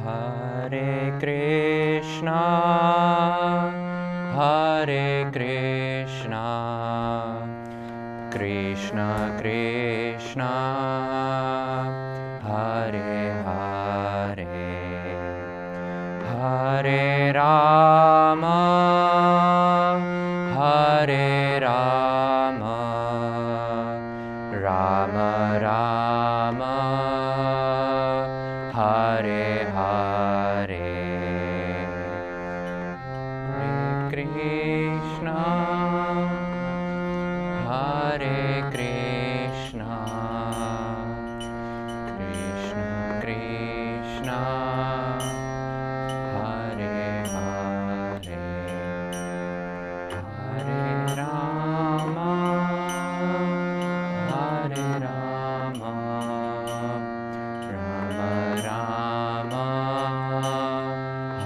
Hare Krishna, Hare Krishna, Krishna Krishna, Hare Hare, Hare Rama, Hare Rama, Rama Rama, Hare Hare, Hare Krishna, Hare Krishna, Krishna Krishna, Hare Hare, Hare Rama, Hare Rama, Rama Rama,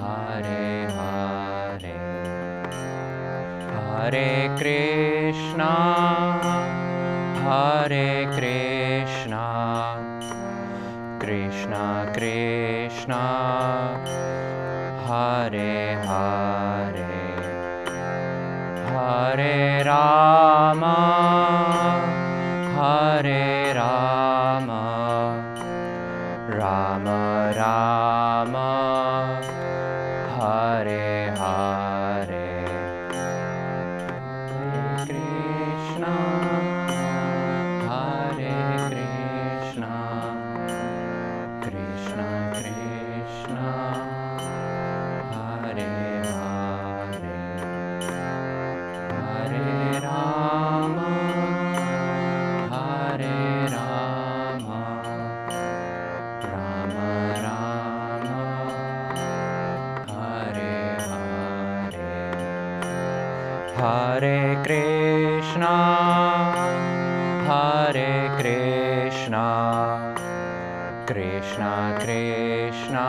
Hare Hare, Hare Krishna, Hare Krishna, Krishna Krishna, Hare Hare, Hare Rama, Hare Rama, Rama Rama, Hare Hare, Hare Krishna, Hare Krishna, Krishna Krishna, Hare Hare, Hare Rama, Hare Rama, Rama Rama, Hare Hare, Hare Krishna, Hare Krishna, Krishna Krishna,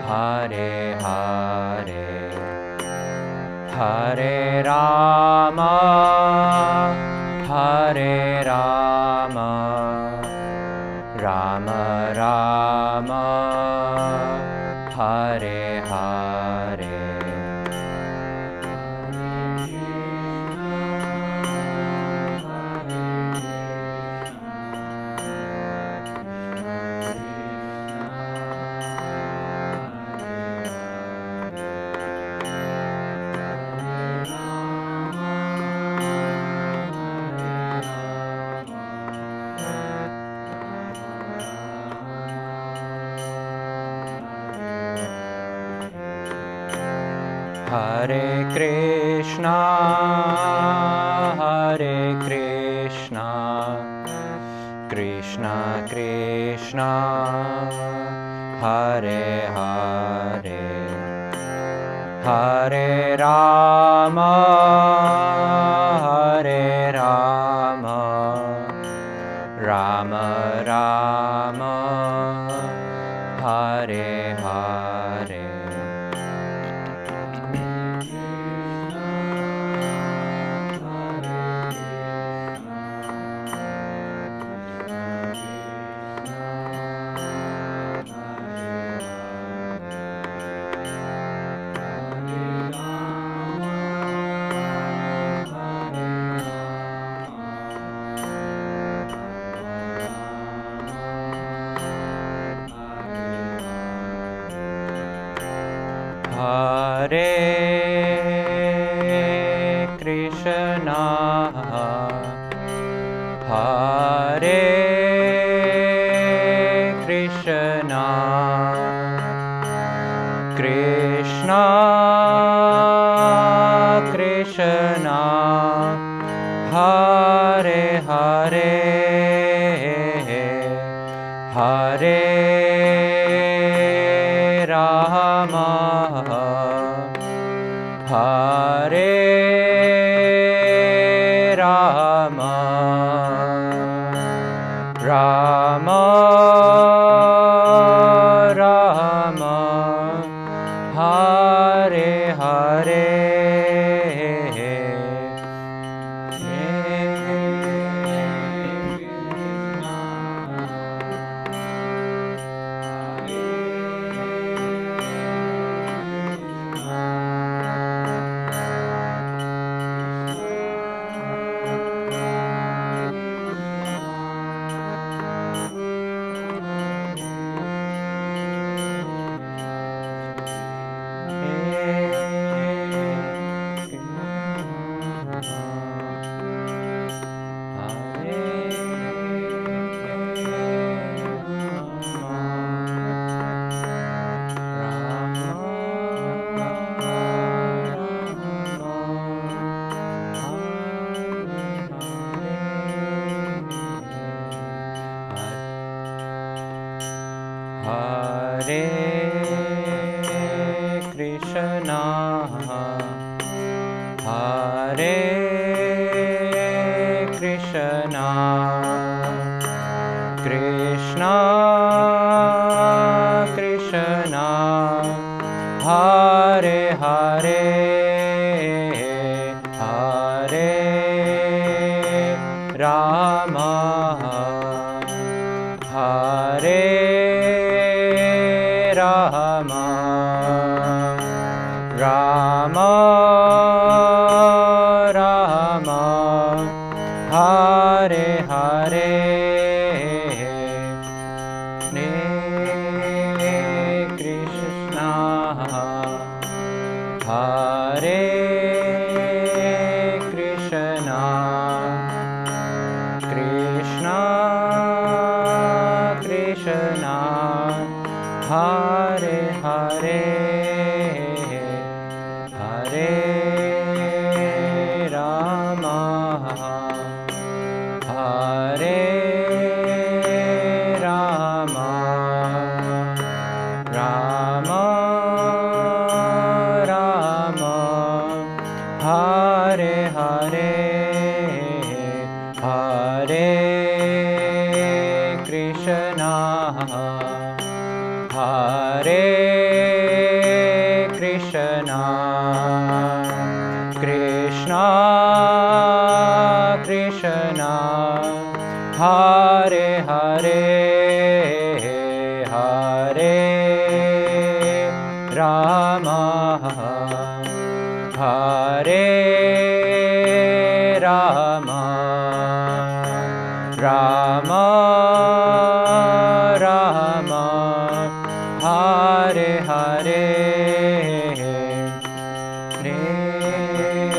Hare Hare, Hare Rama, Hare Rama, Rama Rama, Hare Hare, Hare Krishna, Hare Krishna, Krishna Krishna, Hare Hare, Hare Rama, Hare Rama, Rama Rama, Hare Hare, Hare Krishna, Hare Krishna, Krishna Krishna, Hare Hare, Hare Rama, Hare Rama, Rama Rama, Hare Hare, Hare Hare Krishna, Hare Krishna, Krishna Krishna, Hare Hare, Hare Rama, Hare Rama, Rama Rama, Hare Hare, Krishna, Hare Krishna, Krishna Krishna, Hare Hare, Hare Rama, Hare Rama, Rama Rama, Hare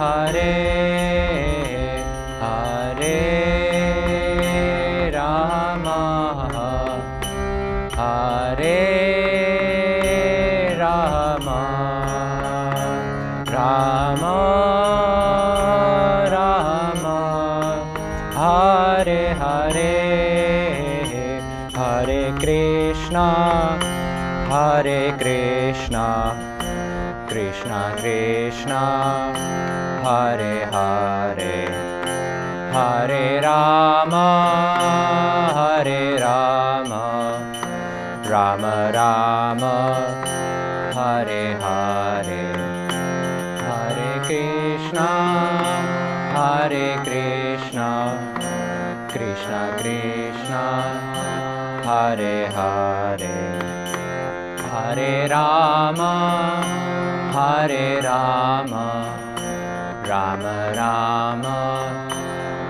Hare, Hare Krishna, Hare Krishna, Krishna Krishna, Hare Hare, Hare Rama, Hare Rama, Rama Rama, Hare Hare, Hare Krishna, Hare Krishna, Krishna Krishna, Hare Hare, Hare Rama, Hare Rama, Rama Rama, Hare Hare, Hare Krishna, Hare Krishna, Krishna Krishna, Hare Hare, Hare Rama, Hare Rama, Rama Rama,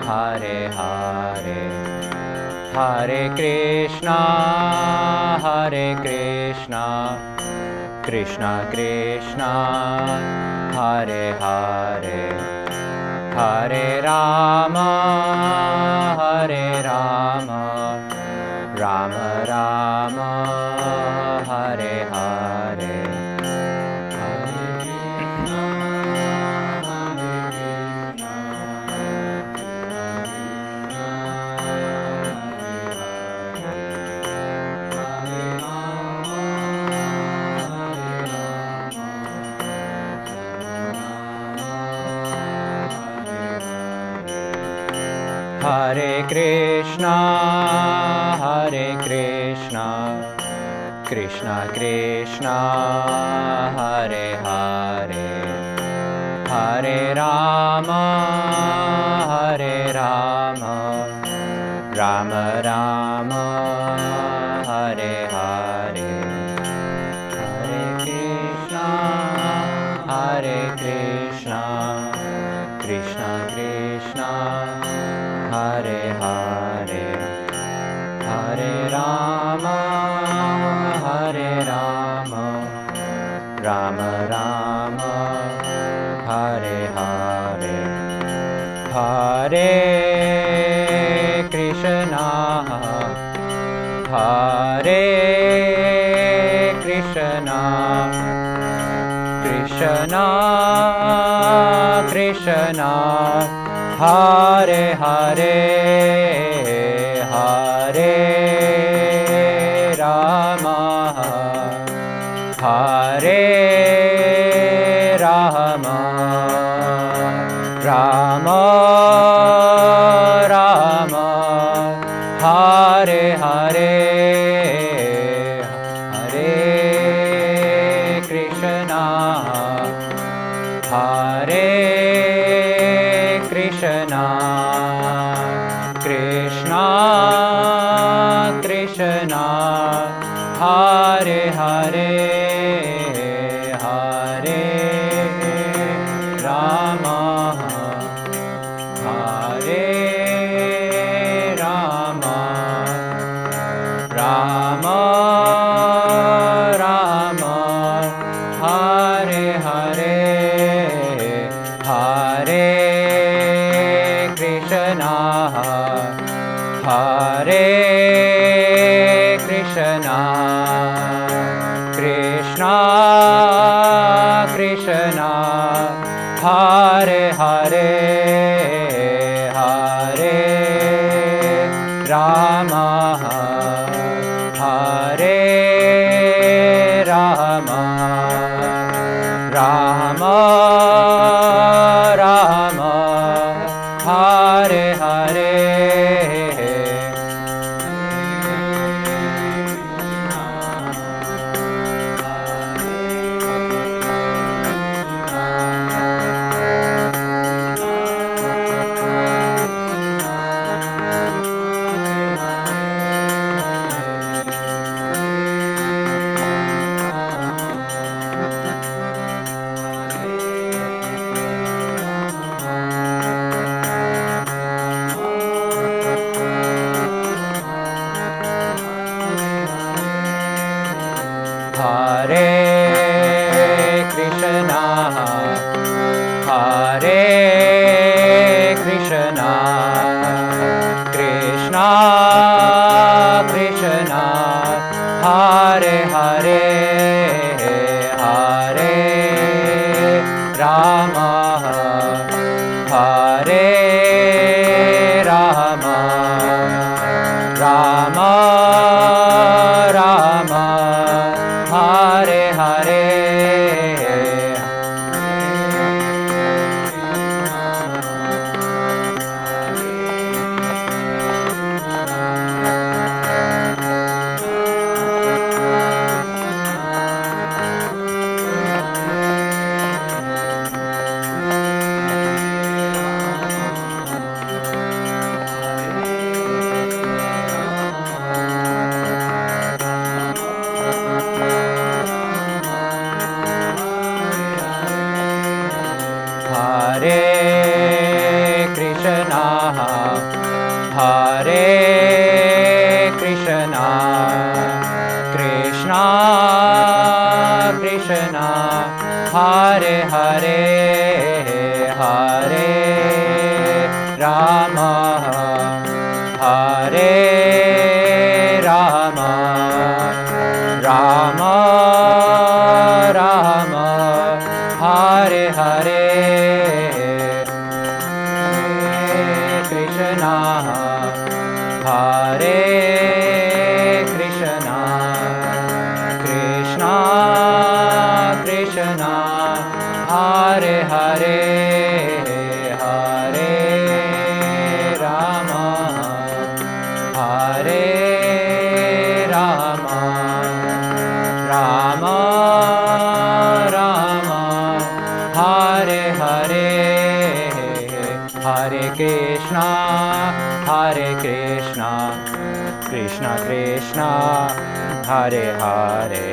Hare Hare, Hare Krishna, Hare Krishna, Krishna Krishna, Hare Hare, Hare Rama, Hare Rama, Rama Rama, Hare Hare, Hare Krishna, Hare Krishna, Krishna Krishna, Hare Hare, Hare Rama, Hare Rama, Rama Rama, Hare Hare, Hare Krishna, Hare Krishna, Hare Krishna, Hare Krishna, Krishna Krishna, Hare Hare, Hare Rama, Hare Rama, Rama Rama, Hare Hare, Hare Krishna, Hare Krishna, Krishna Krishna, Hare Hare, Hare Rama, Hare Rama, Rama Rama, Hare Hare, Hare Krishna, Hare Krishna Krishna Krishna Hare Hare Hare Rama Hare Rama Rama Rama Hare Hare Hare Krishna Hare Krishna Krishna Krishna Hare Hare Hare Rama Hare Rama Rama Rama Hare Hare Hare Krishna Hare Krishna Krishna Krishna Hare Hare Hare Rama Hare Rama Rama Rama Hare Hare Hare Krishna Hare Krishna Krishna Krishna Hare Hare Hare Rama Hare Rama Rama Rama Hare Hare Hare Krishna Hare Krishna Krishna Krishna Hare Hare Hare Rama Hare Rama Rama Rama Hare Hare Krishna Hare Krishna Krishna Krishna Hare Hare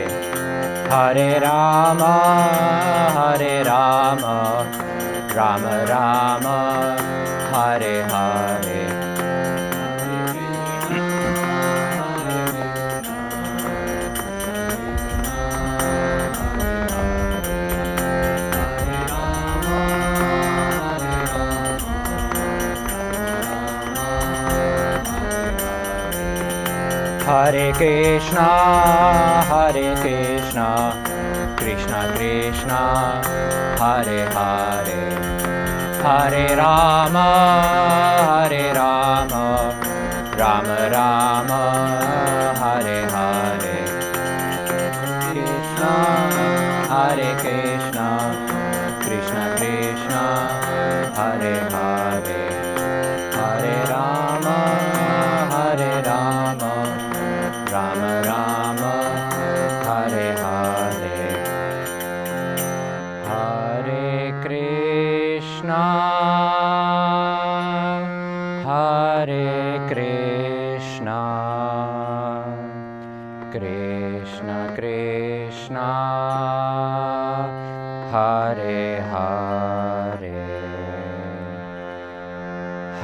Hare Rama Hare Rama Rama Rama Hare Hare Hare Krishna Krishna Krishna Hare Hare Hare Rama Rama Rama Hare Hare Hare Krishna, Krishna Krishna, Hare Hare, Hare Rama, Rama Rama, Hare Hare, Krishna, Hare Krishna, Krishna Krishna, Hare Hare, Hare Rama, Rama Rama, Hare Hare, Hare Krishna, Krishna Krishna, Hare Hare,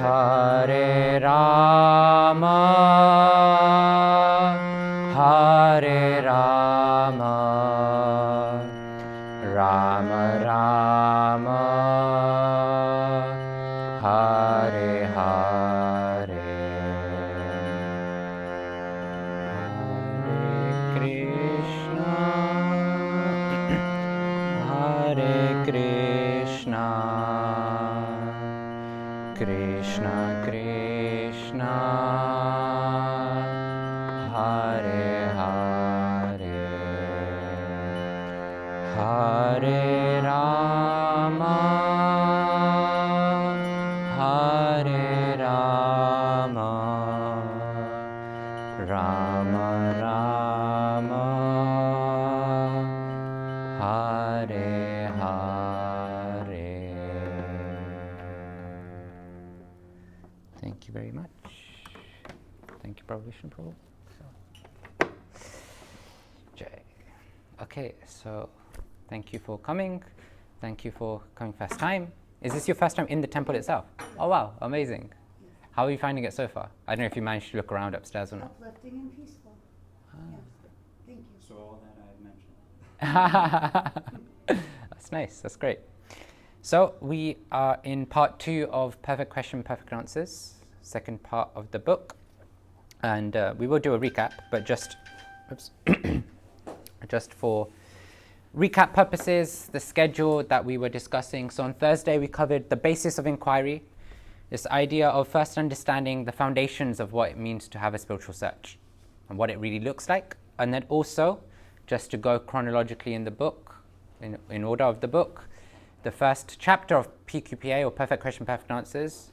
Hare Rama, Rama Rama, Hare Hare, Hare Krishna, Krishna Krishna, Hare Hare, Hare Rama, Rama Rama, Hare Hare. Thank you very much. Thank you, Prabhu Vishnu Prabhu. Jai. Okay, so thank you for coming. Thank you for coming first time. Is this your first time in the temple itself? Oh wow, amazing. How are you finding it so far? I don't know if you managed to look around upstairs or not. Uplifting and peaceful. Ah. Yes. Thank you. So all that I had mentioned. That's nice, that's great. So we are in part 2 of Perfect Question, Perfect Answers, second part of the book. And we will do a recap, but just for recap purposes, the schedule that we were discussing. So on Thursday, we covered the basis of inquiry, this idea of first understanding the foundations of what it means to have a spiritual search and what it really looks like. And then also, just to go chronologically in the book, in order of the book, the first chapter of PQPA, or Perfect Question, Perfect Answers,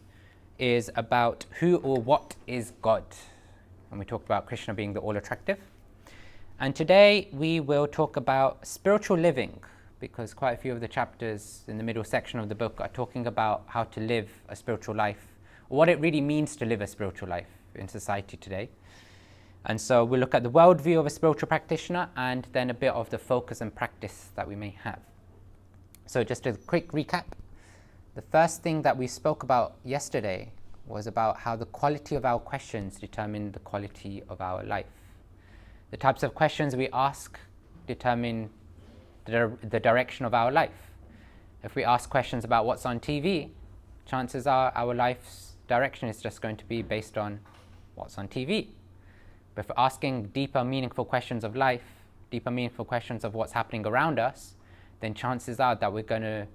is about who or what is God. And we talked about Krishna being the all-attractive. And today we will talk about spiritual living, because quite a few of the chapters in the middle section of the book are talking about how to live a spiritual life, or what it really means to live a spiritual life in society today. And so we'll look at the worldview of a spiritual practitioner and then a bit of the focus and practice that we may have. So just a quick recap. The first thing that we spoke about yesterday was about how the quality of our questions determine the quality of our life. The types of questions we ask determine the direction of our life. If we ask questions about what's on TV, chances are our life's direction is just going to be based on what's on TV. But if we're asking deeper, meaningful questions of life, deeper, meaningful questions of what's happening around us, then chances are that we're going to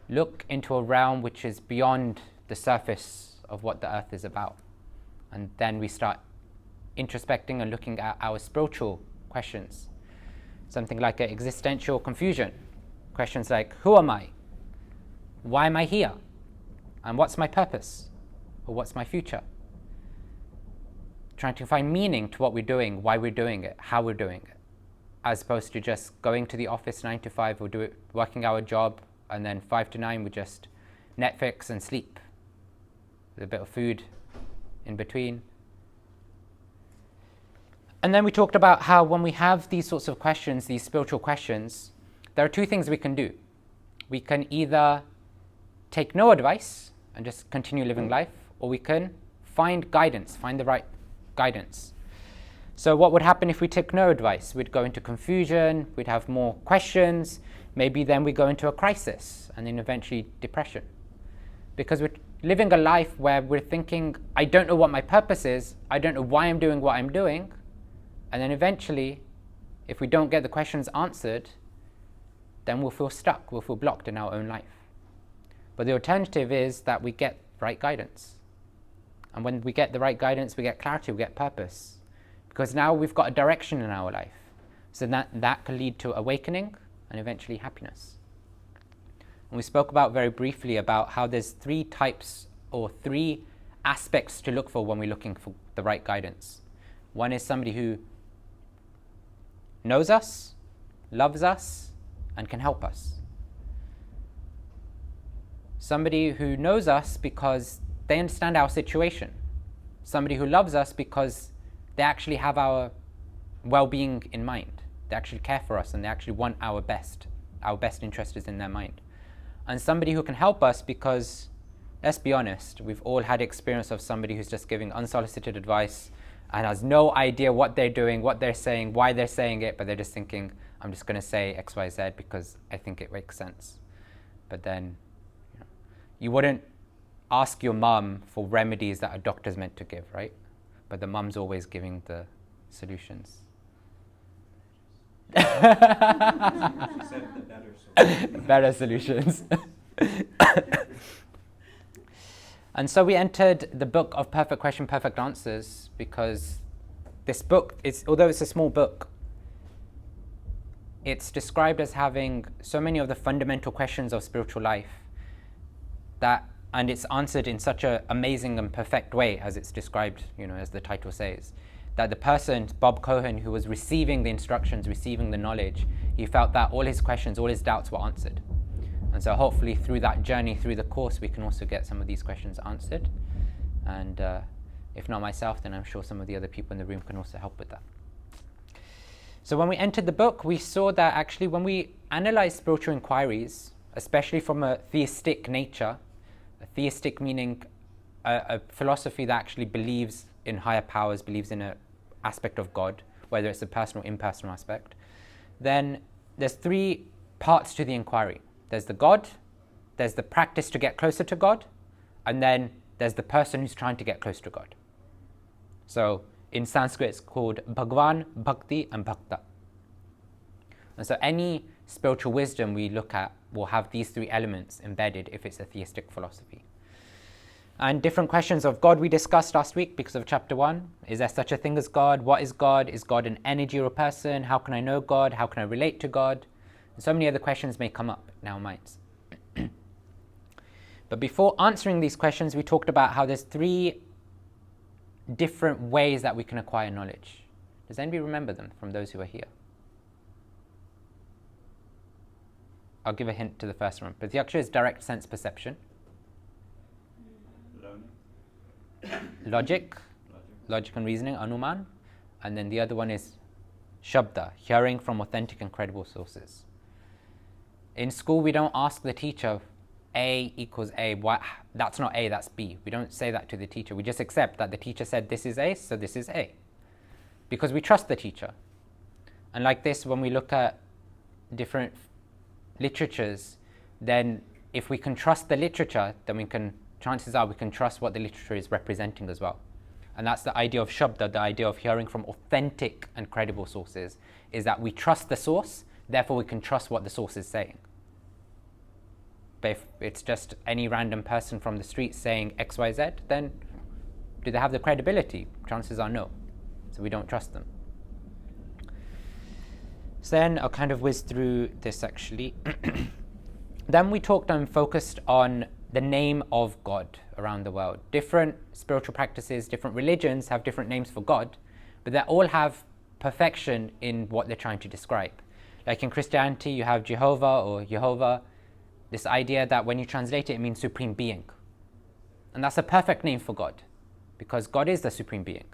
look into a realm which is beyond the surface of what the earth is about. And then we start introspecting and looking at our spiritual questions. Something like an existential confusion. Questions like, who am I? Why am I here? And what's my purpose? Or what's my future? Trying to find meaning to what we're doing, why we're doing it, how we're doing it, as opposed to just going to the office 9 to 5 or working our job, and then 5 to 9 we just Netflix and sleep with a bit of food in between. And then we talked about how when we have these sorts of questions, these spiritual questions, there are two things we can do. We can either take no advice and just continue living life, or we can find guidance, find the right guidance. So what would happen if we took no advice? We'd go into confusion, we'd have more questions, maybe then we go into a crisis, and then eventually depression. Because we're living a life where we're thinking, I don't know what my purpose is, I don't know why I'm doing what I'm doing, And then eventually, if we don't get the questions answered, then we'll feel stuck, we'll feel blocked in our own life. But the alternative is that we get right guidance. And when we get the right guidance, we get clarity, we get purpose. Because now we've got a direction in our life. So that can lead to awakening and eventually happiness. And we spoke about very briefly about how there's three types or three aspects to look for when we're looking for the right guidance. One is somebody who knows us, loves us, and can help us. Somebody who knows us because they understand our situation. Somebody who loves us because they actually have our well-being in mind. They actually care for us and they actually want our best. Our best interest is in their mind. And somebody who can help us because, let's be honest, we've all had experience of somebody who's just giving unsolicited advice and has no idea what they're doing, what they're saying, why they're saying it, but they're just thinking, I'm just going to say X, Y, Z because I think it makes sense. But then, you wouldn't ask your mum for remedies that a doctor's meant to give, right? But the mum's always giving the solutions. Except the better solution. Better solutions. And so we entered the book of Perfect Question, Perfect Answers because this book, although it's a small book, it's described as having so many of the fundamental questions of spiritual life and it's answered in such an amazing and perfect way, as it's described, as the title says, that the person, Bob Cohen, who was receiving the instructions, receiving the knowledge, he felt that all his questions, all his doubts were answered. And so hopefully through that journey, through the course, we can also get some of these questions answered. And if not myself, then I'm sure some of the other people in the room can also help with that. So when we entered the book, we saw that actually when we analyze spiritual inquiries, especially from a theistic nature, a theistic meaning a philosophy that actually believes in higher powers, believes in an aspect of God, whether it's a personal or impersonal aspect, then there's three parts to the inquiry. There's the God, there's the practice to get closer to God, and then there's the person who's trying to get close to God. So in Sanskrit it's called Bhagwan, Bhakti, and Bhakta. And so any spiritual wisdom we look at will have these three elements embedded if it's a theistic philosophy. And different questions of God we discussed last week because of chapter 1. Is there such a thing as God? What is God? Is God an energy or a person? How can I know God? How can I relate to God? And so many other questions may come up in our minds. But before answering these questions, we talked about how there's three different ways that we can acquire knowledge. Does anybody remember them from those who are here? I'll give a hint to the first one. But the actual is direct sense perception. Logic and reasoning, anuman. And then the other one is shabda, hearing from authentic and credible sources. In school, we don't ask the teacher, A equals A. Why? That's not A, that's B. We don't say that to the teacher. We just accept that the teacher said this is A, so this is A. Because we trust the teacher. And like this, when we look at different literatures, then if we can trust the literature, then chances are we can trust what the literature is representing as well. And that's the idea of shabda, the idea of hearing from authentic and credible sources, is that we trust the source, therefore we can trust what the source is saying. But if it's just any random person from the street saying X, Y, Z, then do they have the credibility? Chances are no. So we don't trust them. So then I'll kind of whiz through this actually. Then we talked and focused on the name of God around the world. Different spiritual practices, different religions have different names for God, but they all have perfection in what they're trying to describe. Like in Christianity, you have Jehovah or Yehovah, this idea that when you translate it, it means supreme being. And that's a perfect name for God, because God is the supreme being,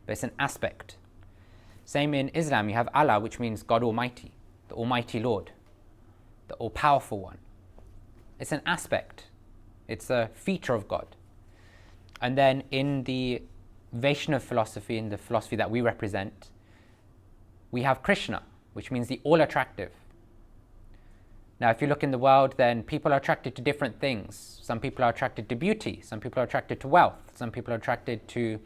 but it's an aspect. Same in Islam, you have Allah, which means God Almighty, the Almighty Lord, the all-powerful one. It's an aspect. It's a feature of God. And then in the Vaishnava philosophy, in the philosophy that we represent, we have Krishna, which means the all-attractive. Now, if you look in the world, then people are attracted to different things. Some people are attracted to beauty. Some people are attracted to wealth. Some people are attracted to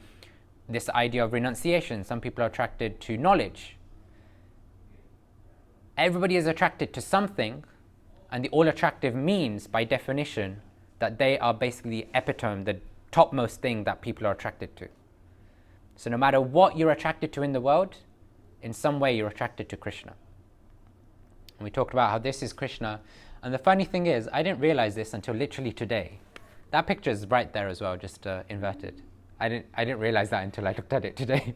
this idea of renunciation. Some people are attracted to knowledge. Everybody is attracted to something, and the all attractive means, by definition, that they are basically the epitome, the topmost thing that people are attracted to. So no matter what you're attracted to in the world, in some way you're attracted to Krishna. And we talked about how this is Krishna. And the funny thing is, I didn't realize this until literally today. That picture is right there as well, just inverted. I didn't realize that until I looked at it today.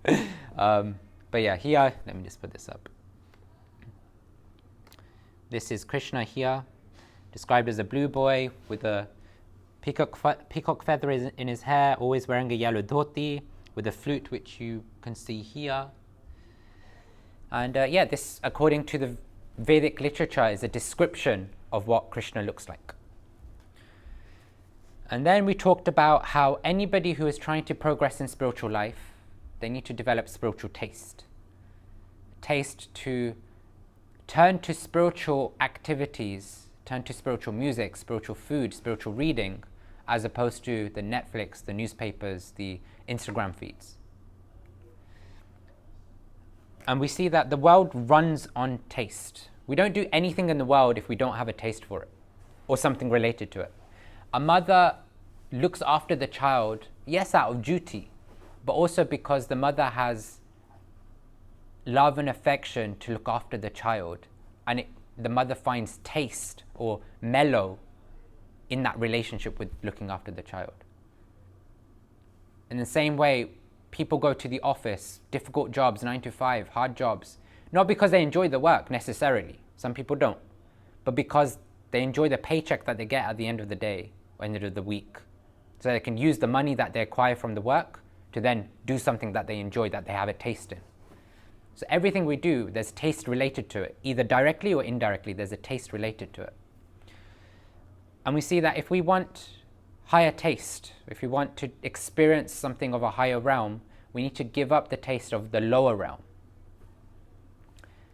But yeah, here, let me just put this up. This is Krishna here, described as a blue boy with a peacock feather in his hair, always wearing a yellow dhoti, with a flute, which you can see here. And this, according to the Vedic literature, is a description of what Krishna looks like. And then we talked about how anybody who is trying to progress in spiritual life, they need to develop spiritual taste. Taste to turn to spiritual activities, turn to spiritual music, spiritual food, spiritual reading, as opposed to the Netflix, the newspapers, the Instagram feeds. And we see that the world runs on taste. We don't do anything in the world if we don't have a taste for it, or something related to it. A mother looks after the child, yes, out of duty, but also because the mother has love and affection to look after the child, and the mother finds taste or mellow in that relationship with looking after the child. In the same way, people go to the office, difficult jobs, 9 to 5, hard jobs, not because they enjoy the work necessarily, some people don't, but because they enjoy the paycheck that they get at the end of the day, or end of the week, so they can use the money that they acquire from the work to then do something that they enjoy, that they have a taste in. So everything we do, there's taste related to it, either directly or indirectly, there's a taste related to it. And we see that if we want higher taste, if we want to experience something of a higher realm, we need to give up the taste of the lower realm.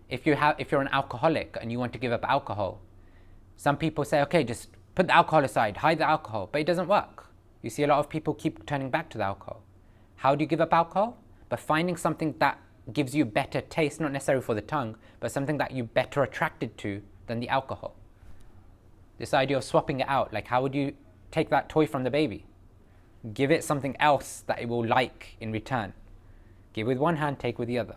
If you're an alcoholic and you want to give up alcohol, some people say, okay, just put the alcohol aside, hide the alcohol, but it doesn't work. You see a lot of people keep turning back to the alcohol. How do you give up alcohol? By finding something that gives you better taste, not necessarily for the tongue, but something that you're better attracted to than the alcohol. This idea of swapping it out, like how would you take that toy from the baby? Give it something else that it will like in return. Give with one hand, take with the other.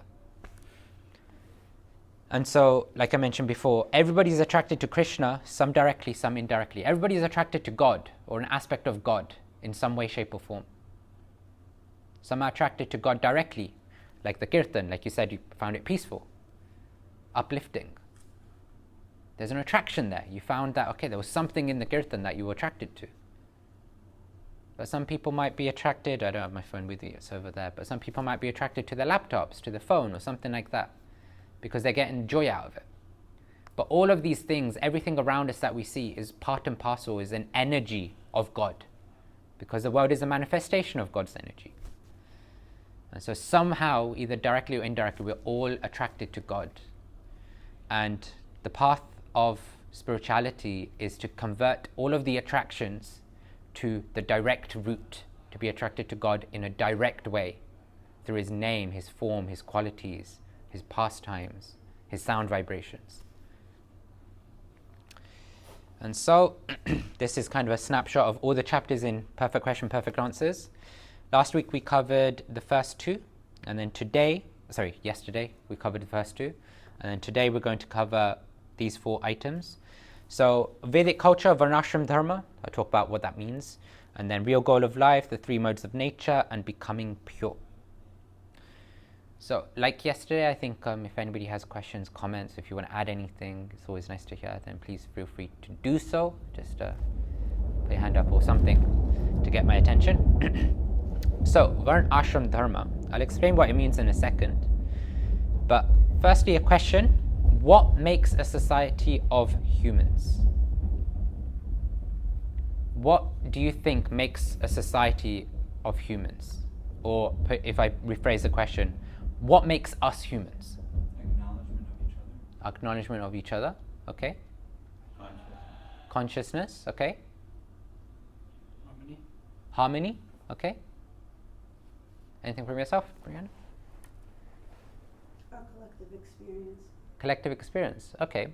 And so, like I mentioned before, everybody's attracted to Krishna, some directly, some indirectly. Everybody's attracted to God, or an aspect of God, in some way, shape or form. Some are attracted to God directly, like the kirtan, like you said, you found it peaceful, uplifting. There's an attraction there. You found that, okay, there was something in the kirtan that you were attracted to. But some people might be attracted, I don't have my phone with me, it's over there, but some people might be attracted to their laptops, to the phone, or something like that, because they're getting joy out of it. But all of these things, everything around us that we see is part and parcel, is an energy of God, because the world is a manifestation of God's energy. And so somehow, either directly or indirectly, we're all attracted to God. And the path of spirituality is to convert all of the attractions to the direct route, to be attracted to God in a direct way, through His name, His form, His qualities, His pastimes, His sound vibrations. And so, this is kind of a snapshot of all the chapters in Perfect Question, Perfect Answers. Last week we covered the first two, and then yesterday we covered the first two, and then today we're going to cover these 4 items. So, Vedic culture, Varnashram Dharma, I'll talk about what that means, and then real goal of life, the 3 modes of nature, and becoming pure. So, like yesterday, I think if anybody has questions, comments, if you want to add anything, it's always nice to hear, then please feel free to do so. Just put your hand up or something to get my attention. So, Varn Ashram Dharma. I'll explain what it means in a second. But firstly, a question. What makes a society of humans? What do you think makes a society of humans? Or if I rephrase the question, what makes us humans? Acknowledgement of each other, okay. Consciousness, okay. Harmony, okay. Anything from yourself, Brianna? A collective experience. Collective experience. Okay.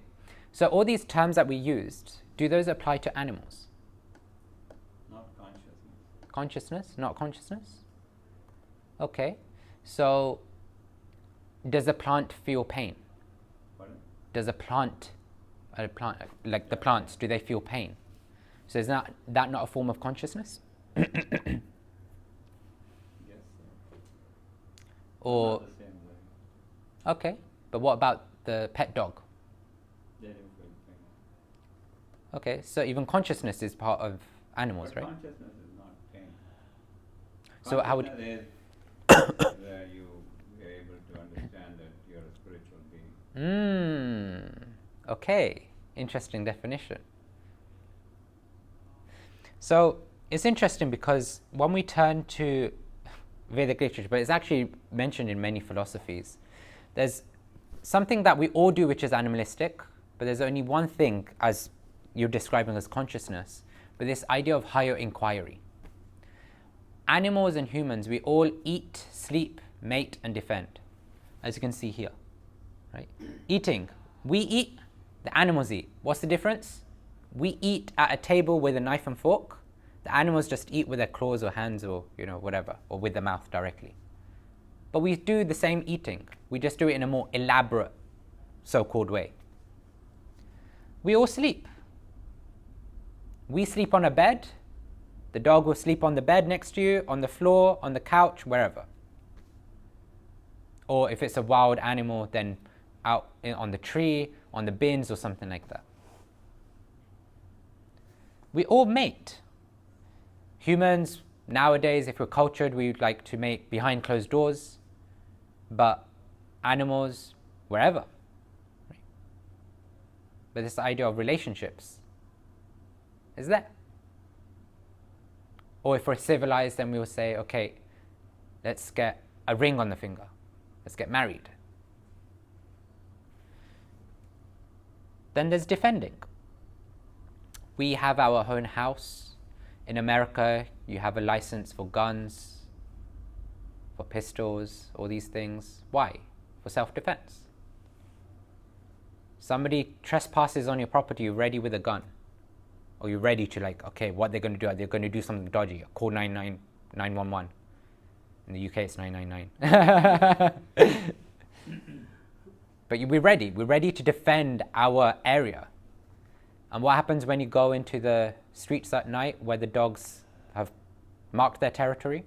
So all these terms that we used, do those apply to animals? Not consciousness. Consciousness, not consciousness? Okay. So does a plant feel pain? Pardon? Does a plant like the plants, do they feel pain? So is that not a form of consciousness? Yes. Or Not the same way. okay, but what about the pet dog? They don't feel pain. Okay, so even consciousness is part of animals, But right? consciousness is not pain. So how would Consciousness is where you are able to understand that you're a spiritual being. Okay, interesting definition. So it's interesting because when we turn to Vedic literature, but it's actually mentioned in many philosophies, there's something that we all do which is animalistic, but there's only one thing, as you're describing as consciousness, but this idea of higher inquiry. Animals and humans, we all eat, sleep, mate, and defend, as you can see here. Right? Eating, we eat, the animals eat. What's the difference? We eat at a table with a knife and fork. The animals just eat with their claws or hands or whatever, or with the mouth directly. But we do the same eating. We just do it in a more elaborate, so-called way. We all sleep. We sleep on a bed. The dog will sleep on the bed next to you, on the floor, on the couch, wherever. Or if it's a wild animal, then out on the tree, on the bins or something like that. We all mate. Humans, nowadays, if we're cultured, we like to mate behind closed doors, but animals, wherever. Right? But this idea of relationships is there. Or if we're civilized, then we will say, okay, let's get a ring on the finger. Let's get married. Then there's defending. We have our own house. In America, you have a license for guns, for pistols, all these things. Why? For self-defense. Somebody trespasses on your property, you're ready with a gun. Or you're ready to okay, what they're going to do? Are they going to do something dodgy? Call 911. In the UK, it's 999. But we're ready. We're ready to defend our area. And what happens when you go into the streets at night where the dogs have marked their territory?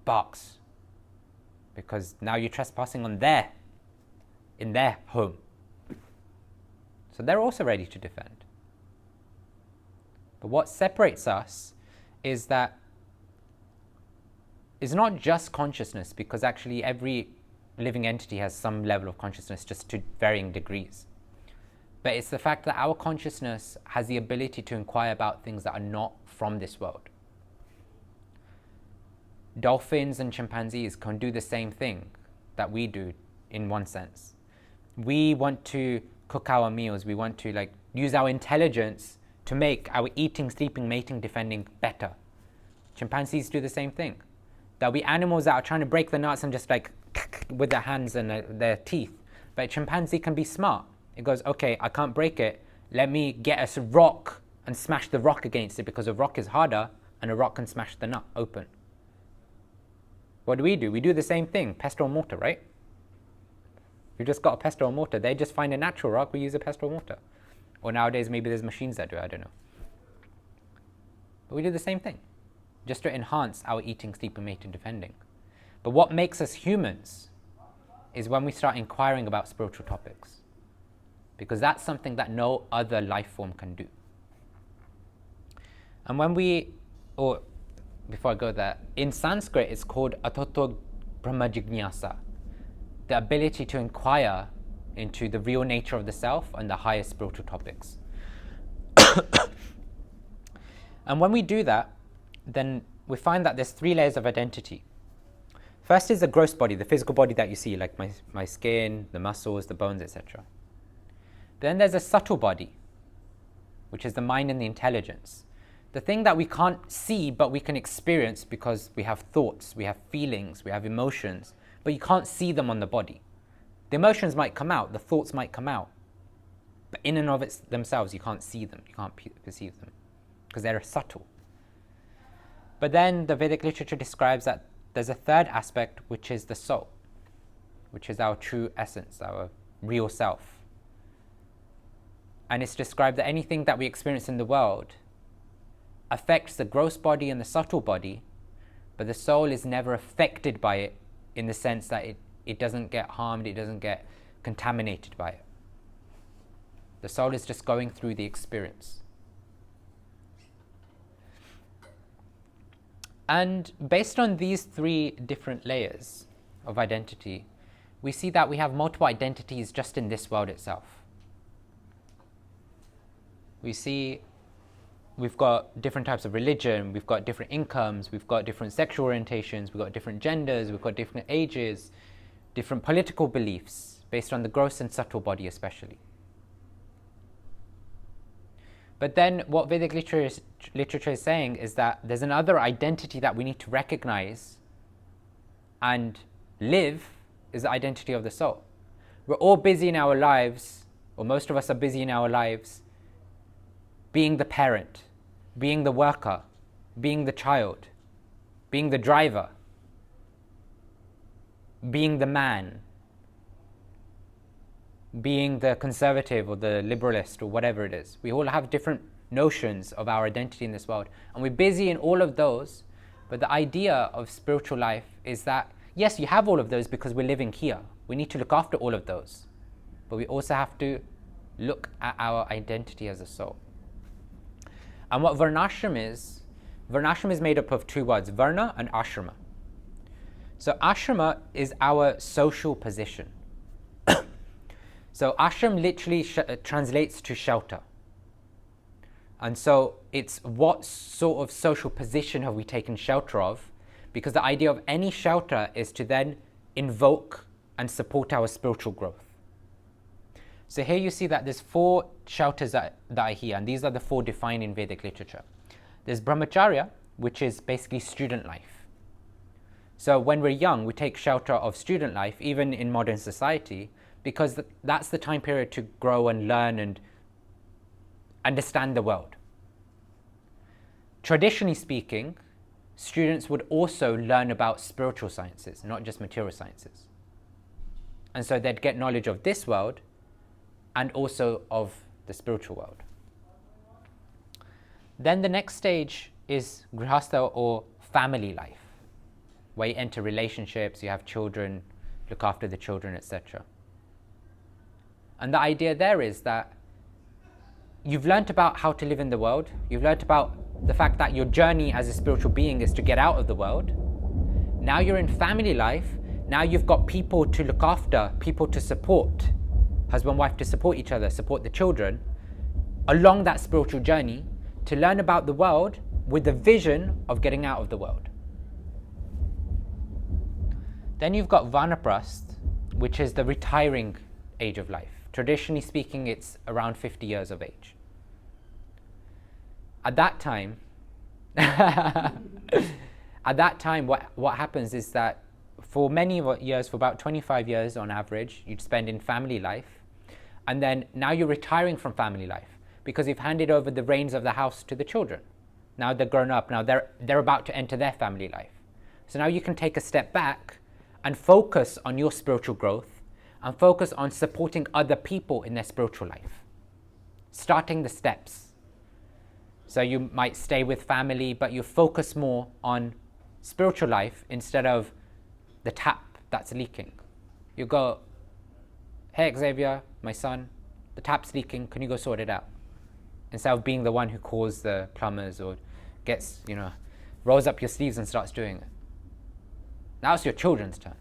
Barks. Because now you're trespassing in their home. So they're also ready to defend. But what separates us is that it's not just consciousness, because actually every living entity has some level of consciousness, just to varying degrees. But it's the fact that our consciousness has the ability to inquire about things that are not from this world. Dolphins and chimpanzees can do the same thing that we do in one sense. We want to cook our meals. We want to use our intelligence to make our eating, sleeping, mating, defending better. Chimpanzees do the same thing. There'll be animals that are trying to break the nuts and just with their hands and their teeth. But a chimpanzee can be smart. It goes, okay, I can't break it. Let me get a rock and smash the rock against it, because a rock is harder and a rock can smash the nut open. What do? We do the same thing, pestle and mortar, right? We just got a pestle and mortar. They just find a natural rock, we use a pestle and mortar. Or nowadays maybe there's machines that do it, I don't know. But we do the same thing, just to enhance our eating, sleeping, mating, defending. But what makes us humans is when we start inquiring about spiritual topics. Because that's something that no other life form can do. And before I go there, in Sanskrit it's called Atato Brahma Jignasa, the ability to inquire into the real nature of the self and the highest spiritual topics. And when we do that, then we find that there's 3 layers of identity. First is the gross body, the physical body that you see, like my skin, the muscles, the bones, etc. Then there's a subtle body, which is the mind and the intelligence. The thing that we can't see but we can experience because we have thoughts, we have feelings, we have emotions, but you can't see them on the body. The emotions might come out, the thoughts might come out, but in and of themselves you can't see them, you can't perceive them because they're subtle. But then the Vedic literature describes that there's a third aspect, which is the soul, which is our true essence, our real self. And it's described that anything that we experience in the world affects the gross body and the subtle body, but the soul is never affected by it in the sense that it doesn't get harmed, it doesn't get contaminated by it. The soul is just going through the experience. And based on these three different layers of identity, we see that we have multiple identities just in this world itself. We see we've got different types of religion, we've got different incomes, we've got different sexual orientations, we've got different genders, we've got different ages, different political beliefs, based on the gross and subtle body especially. But then what Vedic literature is saying is that there's another identity that we need to recognize and live, is the identity of the soul. We're all busy in our lives, or most of us are busy in our lives, being the parent, being the worker, being the child, being the driver, being the man, being the conservative or the liberalist or whatever it is. We all have different notions of our identity in this world, and we're busy in all of those. But the idea of spiritual life is that, yes, you have all of those because we're living here. We need to look after all of those. But we also have to look at our identity as a soul. And what Varnashram is made up of two words, Varna and Ashrama. So Ashrama is our social position. So ashram literally translates to shelter. And so it's what sort of social position have we taken shelter of? Because the idea of any shelter is to then invoke and support our spiritual growth. So here you see that there's four shelters that are here, and these are the four defined in Vedic literature. There's brahmacharya, which is basically student life. So when we're young, we take shelter of student life, even in modern society, because that's the time period to grow and learn and understand the world. Traditionally speaking, students would also learn about spiritual sciences, not just material sciences. And so they'd get knowledge of this world and also of the spiritual world. Then the next stage is grihastha, or family life, where you enter relationships, you have children, look after the children, etc. And the idea there is that you've learnt about how to live in the world, you've learnt about the fact that your journey as a spiritual being is to get out of the world. Now you're in family life, now you've got people to look after, people to support, husband, wife to support each other, support the children, along that spiritual journey to learn about the world with the vision of getting out of the world. Then you've got Vanaprasth, which is the retiring age of life. Traditionally speaking, it's around 50 years of age. At that time, what happens is that for many years, for about 25 years on average, you'd spend in family life. And then now you're retiring from family life because you've handed over the reins of the house to the children. Now they're grown up, now they're about to enter their family life. So now you can take a step back and focus on your spiritual growth and focus on supporting other people in their spiritual life. Starting the steps. So you might stay with family, but you focus more on spiritual life instead of the tap that's leaking. You go, hey Xavier, my son, the tap's leaking, can you go sort it out? Instead of being the one who calls the plumbers or gets, rolls up your sleeves and starts doing it. Now it's your children's turn.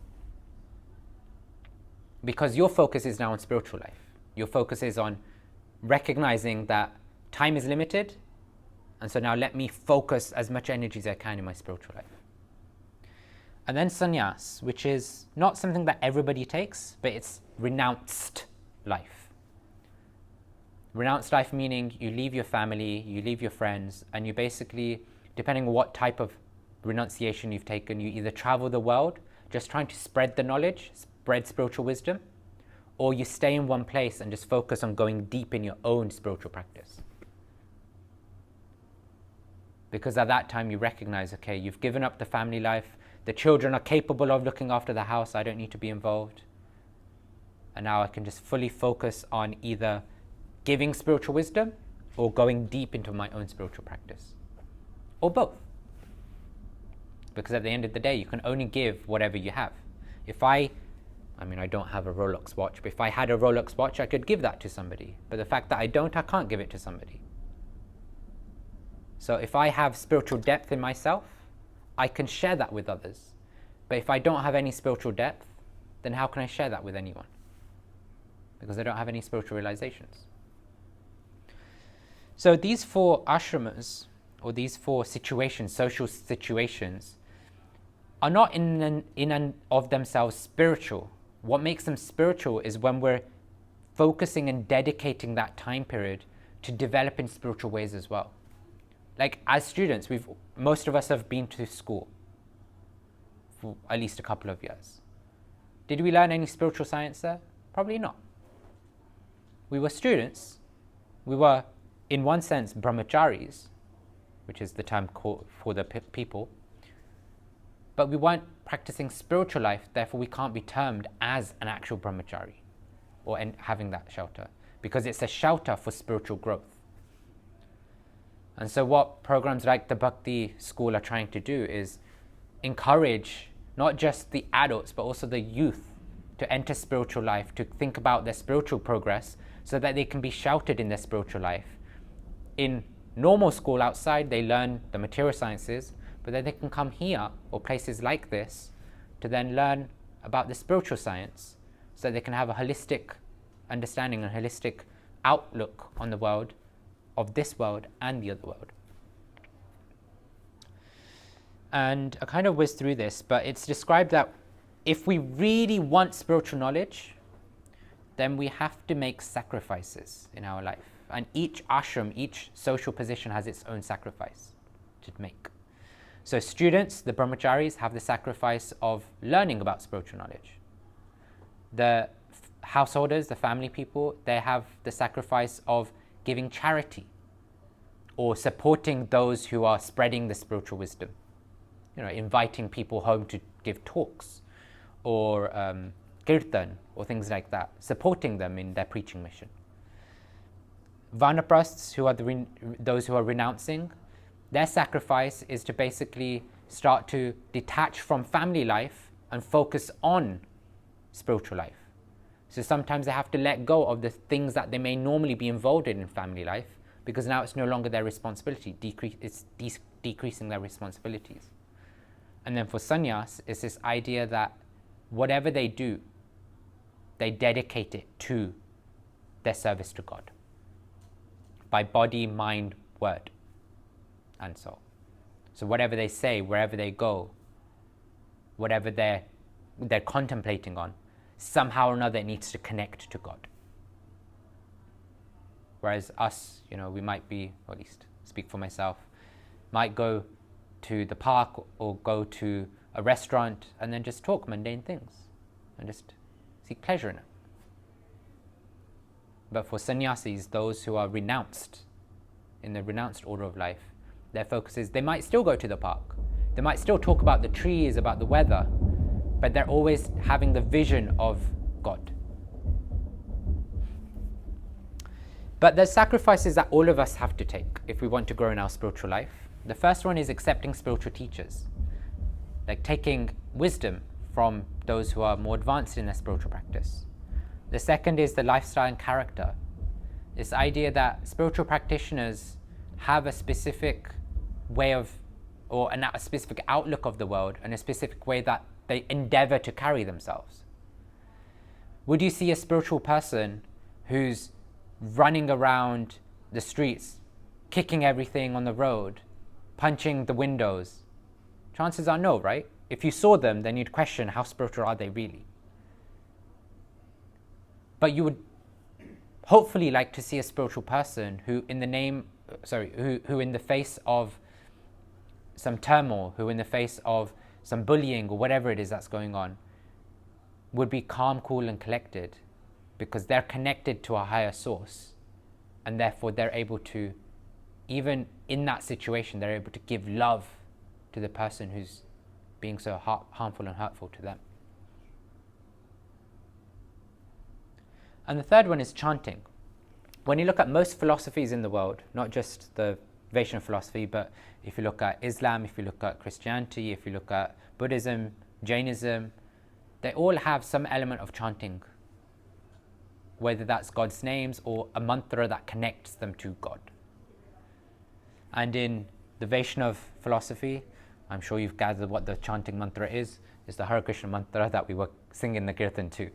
Because your focus is now on spiritual life. Your focus is on recognizing that time is limited, and so now let me focus as much energy as I can in my spiritual life. And then sannyas, which is not something that everybody takes, but it's renounced life. Renounced life meaning you leave your family, you leave your friends, and you basically, depending on what type of renunciation you've taken, you either travel the world just trying to spread the knowledge, spread spiritual wisdom, or you stay in one place and just focus on going deep in your own spiritual practice. Because at that time you recognize, okay, you've given up the family life, the children are capable of looking after the house, I don't need to be involved. And now I can just fully focus on either giving spiritual wisdom or going deep into my own spiritual practice. Or both. Because at the end of the day, you can only give whatever you have. If I don't have a Rolex watch, but if I had a Rolex watch, I could give that to somebody. But the fact that I don't, I can't give it to somebody. So if I have spiritual depth in myself, I can share that with others. But if I don't have any spiritual depth, then how can I share that with anyone? Because I don't have any spiritual realizations. So these 4 ashramas, or these 4 situations, social situations, are not in and of themselves spiritual. What makes them spiritual is when we're focusing and dedicating that time period to develop in spiritual ways as well. Like as students, most of us have been to school for at least a couple of years. Did we learn any spiritual science there? Probably not. We were students. We were, in one sense, brahmacharis, which is the term for the people. But we weren't practicing spiritual life, therefore we can't be termed as an actual brahmachari or having that shelter, because it's a shelter for spiritual growth. And so what programs like the Bhakti School are trying to do is encourage not just the adults but also the youth to enter spiritual life, to think about their spiritual progress so that they can be sheltered in their spiritual life. In normal school outside, they learn the material sciences, but then they can come here or places like this to then learn about the spiritual science so that they can have a holistic understanding and holistic outlook on the world, of this world and the other world. And I kind of whizzed through this, but it's described that if we really want spiritual knowledge, then we have to make sacrifices in our life. And each ashram, each social position has its own sacrifice to make. So students, the brahmacharis, have the sacrifice of learning about spiritual knowledge. The householders, the family people, they have the sacrifice of giving charity or supporting those who are spreading the spiritual wisdom. Inviting people home to give talks or kirtan or things like that, supporting them in their preaching mission. Vanaprasts, who are those who are renouncing, their sacrifice is to basically start to detach from family life and focus on spiritual life. So sometimes they have to let go of the things that they may normally be involved in family life, because now it's no longer their responsibility, it's decreasing their responsibilities. And then for sannyas, it's this idea that whatever they do, they dedicate it to their service to God, by body, mind, word, and soul. So whatever they say, wherever they go, whatever they're contemplating on, somehow or another it needs to connect to God. Whereas us, we might be, or at least speak for myself, might go to the park or go to a restaurant and then just talk mundane things and just seek pleasure in it. But for sannyasis, those who are renounced, in the renounced order of life, their focus is, they might still go to the park, they might still talk about the trees, about the weather, but they're always having the vision of God. But there's sacrifices that all of us have to take if we want to grow in our spiritual life. The first one is accepting spiritual teachers, like taking wisdom from those who are more advanced in their spiritual practice. The second is the lifestyle and character. This idea that spiritual practitioners have a specific way of, or a specific outlook of the world, and a specific way that they endeavor to carry themselves. Would you see a spiritual person who's running around the streets, kicking everything on the road, punching the windows? Chances are no, right? If you saw them, then you'd question, how spiritual are they really? But you would hopefully like to see a spiritual person who in the face of some turmoil, who in the face of some bullying or whatever it is that's going on, would be calm, cool and collected, because they're connected to a higher source, and therefore they're able to, even in that situation, they're able to give love to the person who's being so harmful and hurtful to them. And the third one is chanting. When you look at most philosophies in the world, not just the Vaishnav philosophy, but if you look at Islam, if you look at Christianity, if you look at Buddhism, Jainism, they all have some element of chanting, whether that's God's names or a mantra that connects them to God. And in the Vaishnav philosophy, I'm sure you've gathered what the chanting mantra is. It's the Hare Krishna mantra that we were singing the Kirtan to.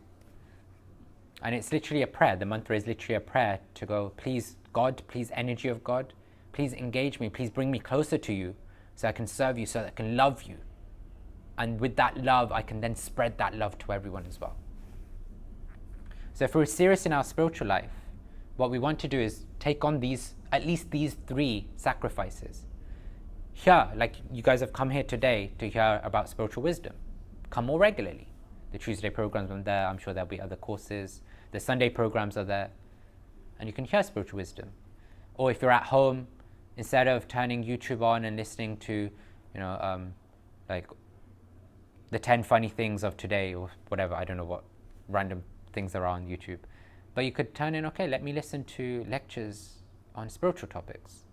And it's literally a prayer. The mantra is literally a prayer to go, please God, please energy of God, please engage me, please bring me closer to you so I can serve you, so that I can love you. And with that love, I can then spread that love to everyone as well. So if we're serious in our spiritual life, what we want to do is take on at least these 3 sacrifices. Here, like you guys have come here today to hear about spiritual wisdom. Come more regularly. The Tuesday programs are there. I'm sure there'll be other courses. The Sunday programs are there. And you can hear spiritual wisdom. Or if you're at home, instead of turning YouTube on and listening to, like the 10 funny things of today or whatever, I don't know what random things there are on YouTube. But you could turn in, okay, let me listen to lectures on spiritual topics.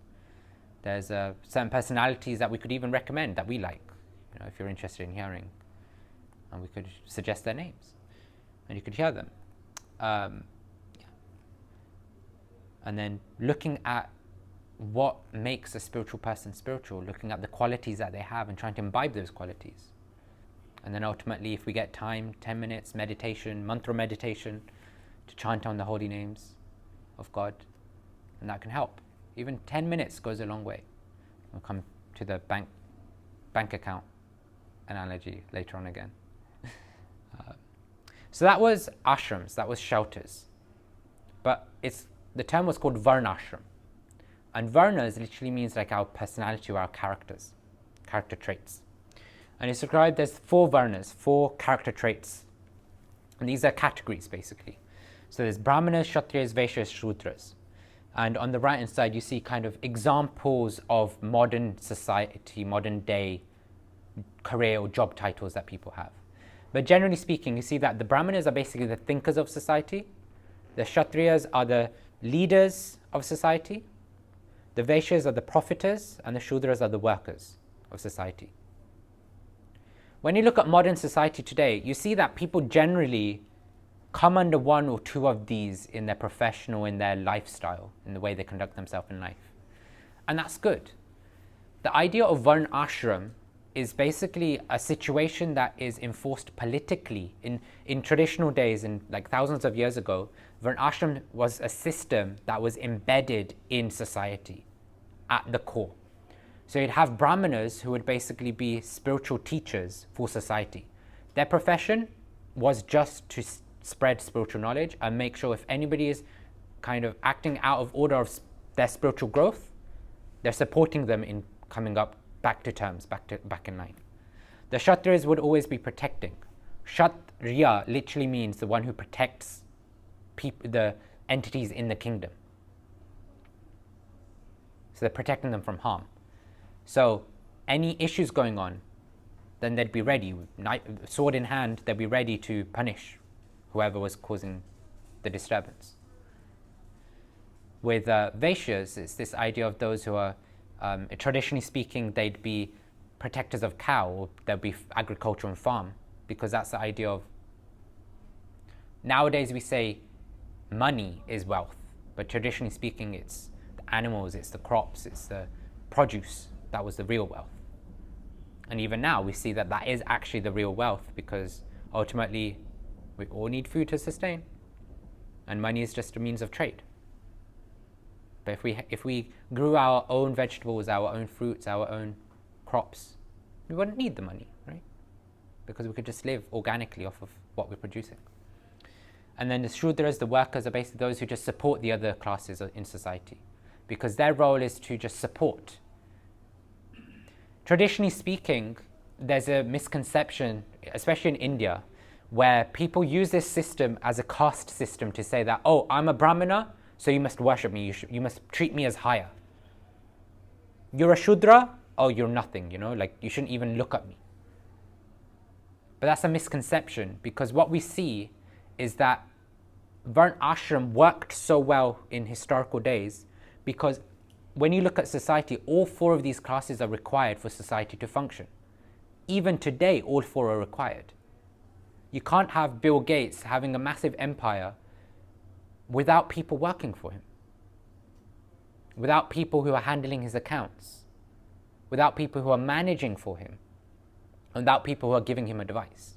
There's certain personalities that we could even recommend that we like, if you're interested in hearing. And we could suggest their names. And you could hear them. And then looking at what makes a spiritual person spiritual, looking at the qualities that they have and trying to imbibe those qualities. And then ultimately, if we get time, 10 minutes, meditation, mantra meditation, to chant on the holy names of God, and that can help. Even 10 minutes goes a long way. We'll come to the bank account analogy later on again. So that was ashrams, that was shelters. But the term was called varnashram. And varnas literally means like our personality or our character traits. And it's described as 4 varnas, 4 character traits. And these are categories basically. So there's brahmanas, kshatriyas, vaishyas, shudras. And on the right hand side you see kind of examples of modern society, modern day career or job titles that people have. But generally speaking, you see that the brahmanas are basically the thinkers of society, the kshatriyas are the leaders of society, the vaishyas are the profiters, and the shudras are the workers of society. When you look at modern society today, you see that people generally come under 1 or 2 of these in their professional, in their lifestyle, in the way they conduct themselves in life. And that's good. The idea of varn ashram is basically a situation that is enforced politically. In traditional days, in like thousands of years ago, varn ashram was a system that was embedded in society at the core. So you'd have brahmanas who would basically be spiritual teachers for society. Their profession was just to spread spiritual knowledge and make sure if anybody is kind of acting out of order of their spiritual growth, they're supporting them in coming up back to terms, back in line. The kshatriyas would always be protecting. Kshatriya literally means the one who protects the entities in the kingdom. So they're protecting them from harm. So any issues going on, then they'd be ready, sword in hand, they'd be ready to punish whoever was causing the disturbance. With Vaishyas, it's this idea of those who are, traditionally speaking, they'd be protectors of cow, or there'd be agriculture and farm, because that's the idea of, nowadays we say money is wealth, but traditionally speaking it's the animals, it's the crops, it's the produce, that was the real wealth. And even now we see that that is actually the real wealth, because ultimately we all need food to sustain, and money is just a means of trade. But if we grew our own vegetables, our own fruits, our own crops, we wouldn't need the money, right? Because we could just live organically off of what we're producing. And then the Shudras, the workers, are basically those who just support the other classes in society, because their role is to just support. Traditionally speaking, there's a misconception, especially in India, where people use this system as a caste system to say that, oh, I'm a Brahmana, so you must worship me, you must treat me as higher. You're a Shudra, oh, you're nothing, like you shouldn't even look at me. But that's a misconception, because what we see is that Varna ashram worked so well in historical days because when you look at society, all 4 of these classes are required for society to function. Even today, all 4 are required. You can't have Bill Gates having a massive empire without people working for him, without people who are handling his accounts, without people who are managing for him, and without people who are giving him advice.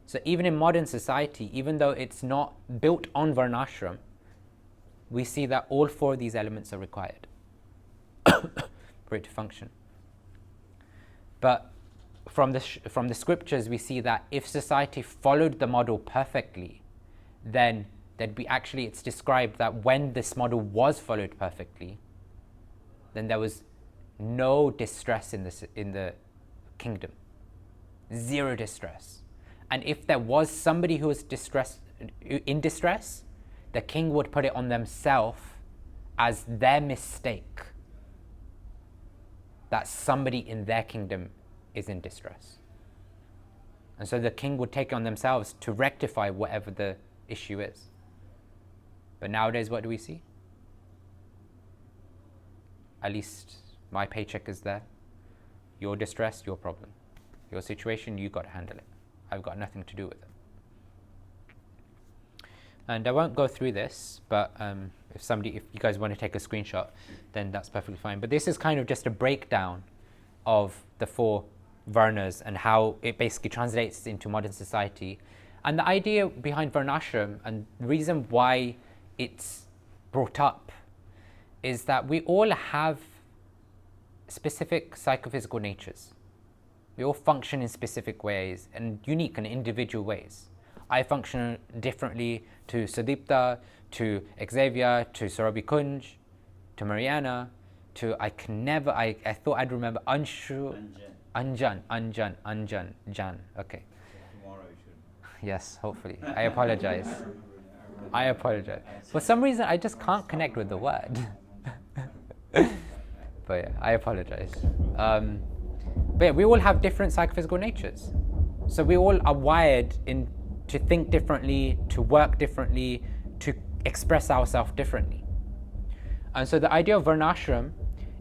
So even in modern society, even though it's not built on Varnashram, we see that all 4 of these elements are required for it to function. But from the scriptures, we see that if society followed the model perfectly, then there'd be it's described that when this model was followed perfectly, then there was no distress in the kingdom. 0 distress. And if there was somebody who was in distress, the king would put it on themselves as their mistake that somebody in their kingdom is in distress. And so the king would take it on themselves to rectify whatever the issue is. But nowadays, what do we see? At least my paycheck is there. Your distress, your problem. Your situation, you got to handle it. I've got nothing to do with it. And I won't go through this, but if you guys want to take a screenshot, then that's perfectly fine. But this is kind of just a breakdown of the 4 Varnas and how it basically translates into modern society. And the idea behind Varnashram and the reason why it's brought up is that we all have specific psychophysical natures. We all function in specific ways and unique and individual ways. I function differently to Sudipta, to Xavier, to Saurabhi Kunj, to Mariana, to I thought I'd remember Anshu, Anjan. Jan. Okay. Tomorrow you should. Yes, hopefully. I apologize. For some reason, I just can't connect with the word. But yeah, I apologize. But yeah, we all have different psychophysical natures. So we all are wired to think differently, to work differently, to express ourselves differently. And so the idea of Varnashram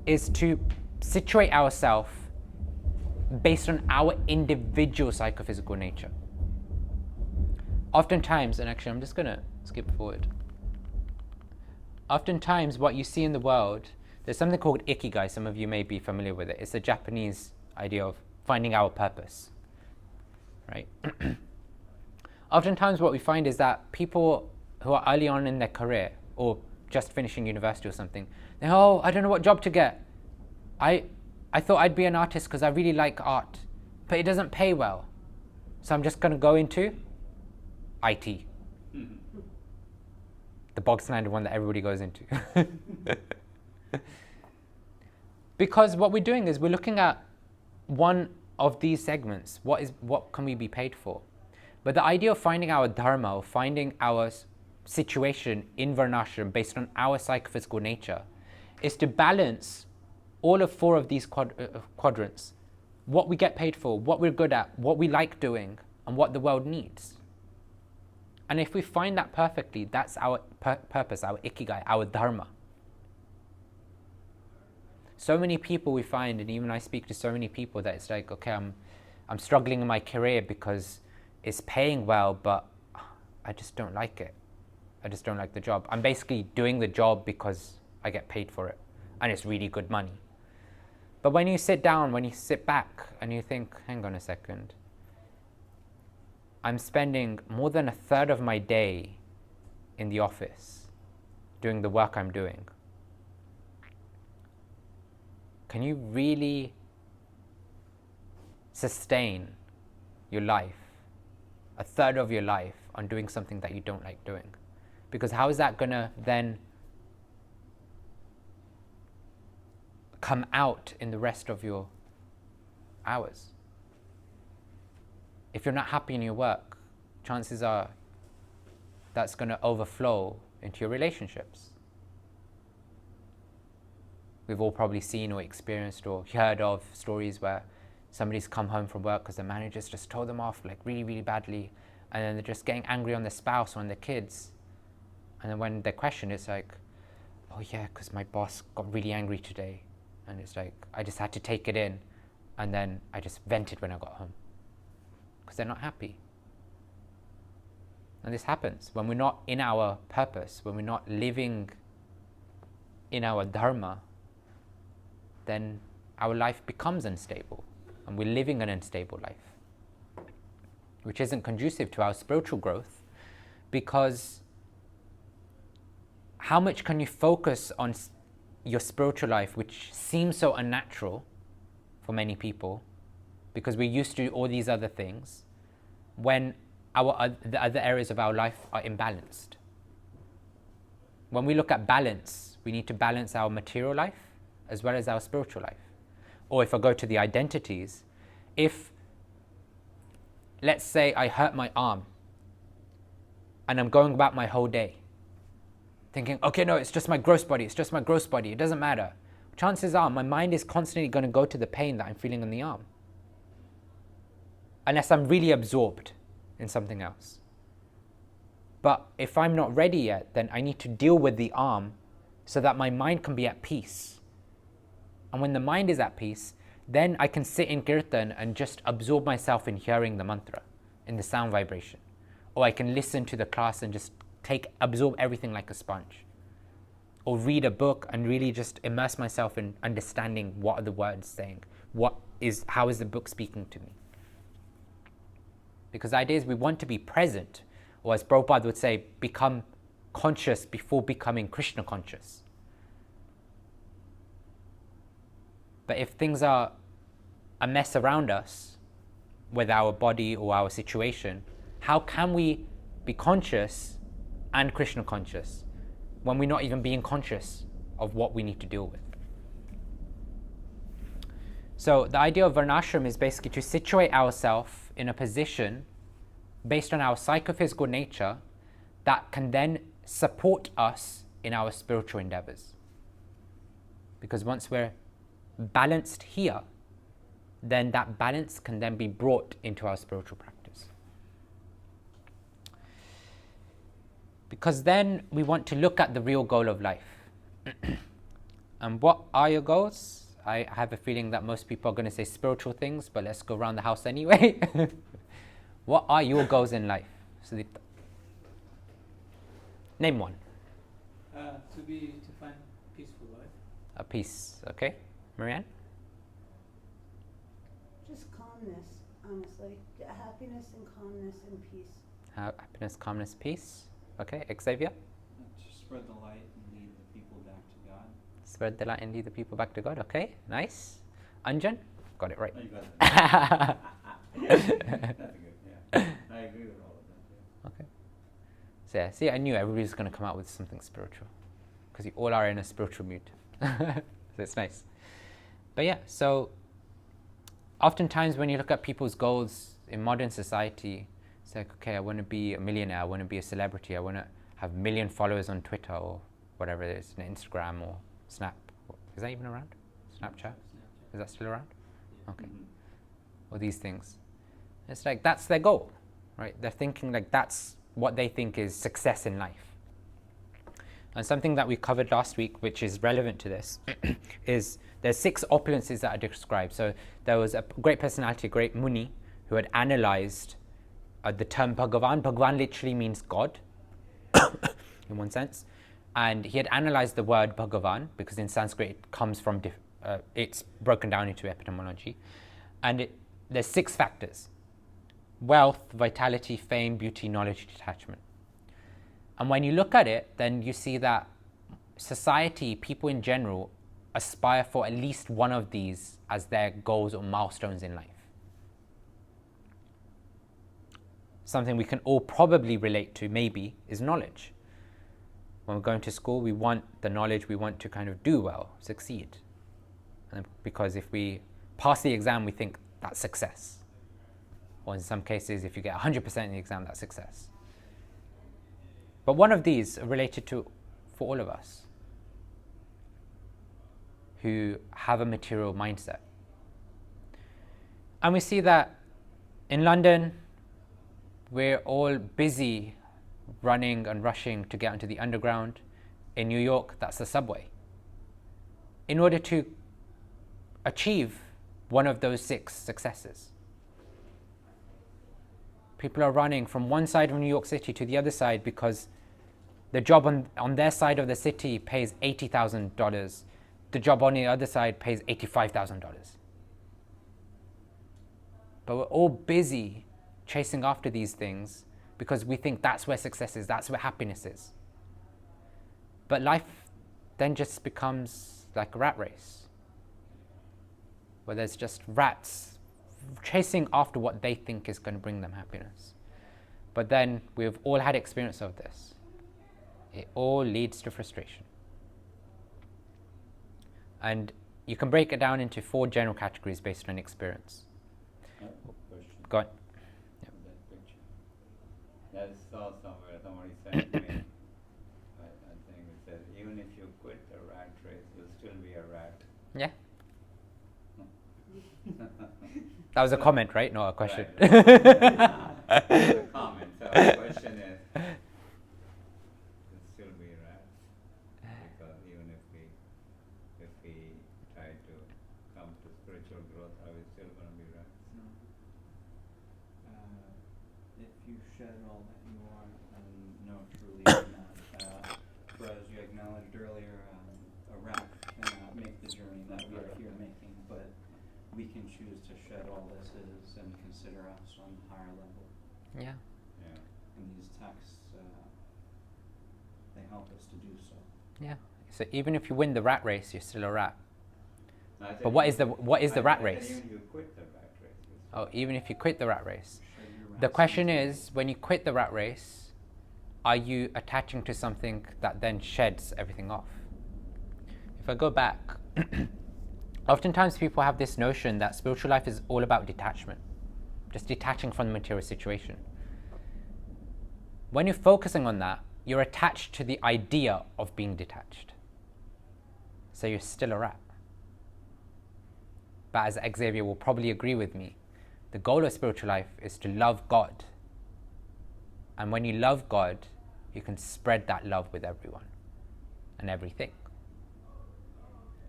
is to situate ourselves based on our individual psychophysical nature. Oftentimes, and actually I'm just going to skip forward. Oftentimes what you see in the world, there's something called ikigai. Some of you may be familiar with it. It's a Japanese idea of finding our purpose, right? Oftentimes what we find is that people who are early on in their career or just finishing university or something, I don't know what job to get. I thought I'd be an artist because I really like art, but it doesn't pay well. So I'm just going to go into IT. The bog standard one that everybody goes into. Because what we're doing is we're looking at one of these segments. What can we be paid for? But the idea of finding our dharma, or finding our situation in Varnashram based on our psychophysical nature, is to balance all of 4 of these quadrants. What we get paid for, what we're good at, what we like doing, and what the world needs. And if we find that perfectly, that's our purpose, our ikigai, our dharma. So many people we find, and even I speak to so many people, that it's like, okay, I'm struggling in my career because it's paying well, but I just don't like it. I just don't like the job. I'm basically doing the job because I get paid for it, and it's really good money. But when you sit down, when you sit back, and you think, hang on a second, I'm spending more than 1/3 of my day in the office doing the work I'm doing. Can you really sustain your life a third of your life on doing something that you don't like doing? Because how is that going to then come out in the rest of your hours? If you're not happy in your work, chances are that's going to overflow into your relationships. We've all probably seen or experienced or heard of stories where somebody's come home from work because the manager's just told them off like really, really badly, and then they're just getting angry on their spouse or on their kids. And then when they're questioned, it's like, oh yeah, because my boss got really angry today. And it's like, I just had to take it in, and then I just vented when I got home. Because they're not happy. And this happens when we're not in our purpose, when we're not living in our dharma, then our life becomes unstable, and we're living an unstable life, which isn't conducive to our spiritual growth. Because how much can you focus on your spiritual life, which seems so unnatural for many people, because we're used to all these other things, when the other areas of our life are imbalanced? When we look at balance, we need to balance our material life as well as our spiritual life. Or if I go to the identities, if, let's say I hurt my arm and I'm going about my whole day thinking, okay, no, it's just my gross body, it doesn't matter. Chances are my mind is constantly going to go to the pain that I'm feeling in the arm, unless I'm really absorbed in something else. But if I'm not ready yet, then I need to deal with the arm so that my mind can be at peace. And when the mind is at peace, then I can sit in kirtan and just absorb myself in hearing the mantra, in the sound vibration. Or I can listen to the class and just absorb everything like a sponge. Or read a book and really just immerse myself in understanding what are the words saying, how is the book speaking to me. Because the idea is we want to be present, or as Prabhupada would say, become conscious before becoming Krishna conscious. But if things are a mess around us with our body or our situation, how can we be conscious and Krishna conscious when we're not even being conscious of what we need to deal with? So the idea of varnashram is basically to situate ourselves in a position based on our psychophysical nature that can then support us in our spiritual endeavors. Because once we're balanced here, then that balance can then be brought into our spiritual practice. Because then we want to look at the real goal of life. And what are your goals? I have a feeling that most people are going to say spiritual things, but let's go around the house anyway. What are your goals in life, Sudipta? Name one. To find peaceful life. A peace, okay. Marianne? Just calmness, honestly. Happiness and calmness and peace. Happiness, calmness, peace. Okay, Xavier? To spread the light and lead the people back to God. Spread the light and lead the people back to God. Okay, nice. Anjan? Got it right. Oh, you got that. That's good, yeah. I agree with all of that, yeah. Okay. So yeah, see, I knew everybody was going to come out with something spiritual, because you all are in a spiritual mood. So it's nice. But yeah, so oftentimes when you look at people's goals in modern society, it's like, okay, I want to be a millionaire, I want to be a celebrity, I want to have 1 million followers on Twitter or whatever it is, Instagram or Snap. Is that even around? Snapchat? Is that still around? Okay. Mm-hmm. Or these things. It's like that's their goal, right? They're thinking like that's what they think is success in life. And something that we covered last week, which is relevant to this, is there's 6 opulences that are described. So there was a great personality, a great Muni, who had analyzed the term Bhagavan. Bhagavan literally means God, in one sense. And he had analyzed the word Bhagavan, because in Sanskrit it comes from, it's broken down into etymology. And there's 6 factors: wealth, vitality, fame, beauty, knowledge, detachment. And when you look at it, then you see that society, people in general, aspire for at least one of these as their goals or milestones in life. something we can all probably relate to, maybe, is knowledge. When we're going to school, we want the knowledge, we want to kind of do well, succeed. And because if we pass the exam, we think that's success. Or in some cases, if you get 100% in the exam, that's success. But one of these are related to, for all of us, who have a material mindset. And we see that in London, we're all busy running and rushing to get onto the underground. In New York, that's the subway. In order to achieve one of those 6 successes. People are running from one side of New York City to the other side because the job on their side of the city pays $80,000. The job on the other side pays $85,000. But we're all busy chasing after these things because we think that's where success is, that's where happiness is. But life then just becomes like a rat race, where there's just rats chasing after what they think is going to bring them happiness. But then we've all had experience of this. It all leads to frustration. And you can break it down into 4 general categories based on experience. Question. Go on. That picture. I saw somewhere, somebody sent me, I think it says, even if you quit the rat race, you'll still be a rat. Yeah. That was a comment, right? Not a question. Right. It's a comment. So the question is, you'll still be a rat. Because even if we try to come to spiritual growth, are we still going to be rats? No. If you shed all that you are, no, truly you're not. For as you acknowledged earlier, a rat cannot make the journey that we are here making, but we can choose to shed all this is and consider us on a higher level. Yeah. Yeah. And these texts, they help us to do so. Yeah. So even if you win the rat race, you're still a rat. No, I said But what is the rat I said race? even you quit the rat race. you'll still Oh, be even if you quit the rat race. Shed your The rats question and is, when you quit the rat race, are you attaching to something that then sheds everything off? If I go back, oftentimes people have this notion that spiritual life is all about detachment, just detaching from the material situation. When you're focusing on that, you're attached to the idea of being detached. So you're still a rat. But as Xavier will probably agree with me, the goal of spiritual life is to love God. And when you love God, you can spread that love with everyone and everything.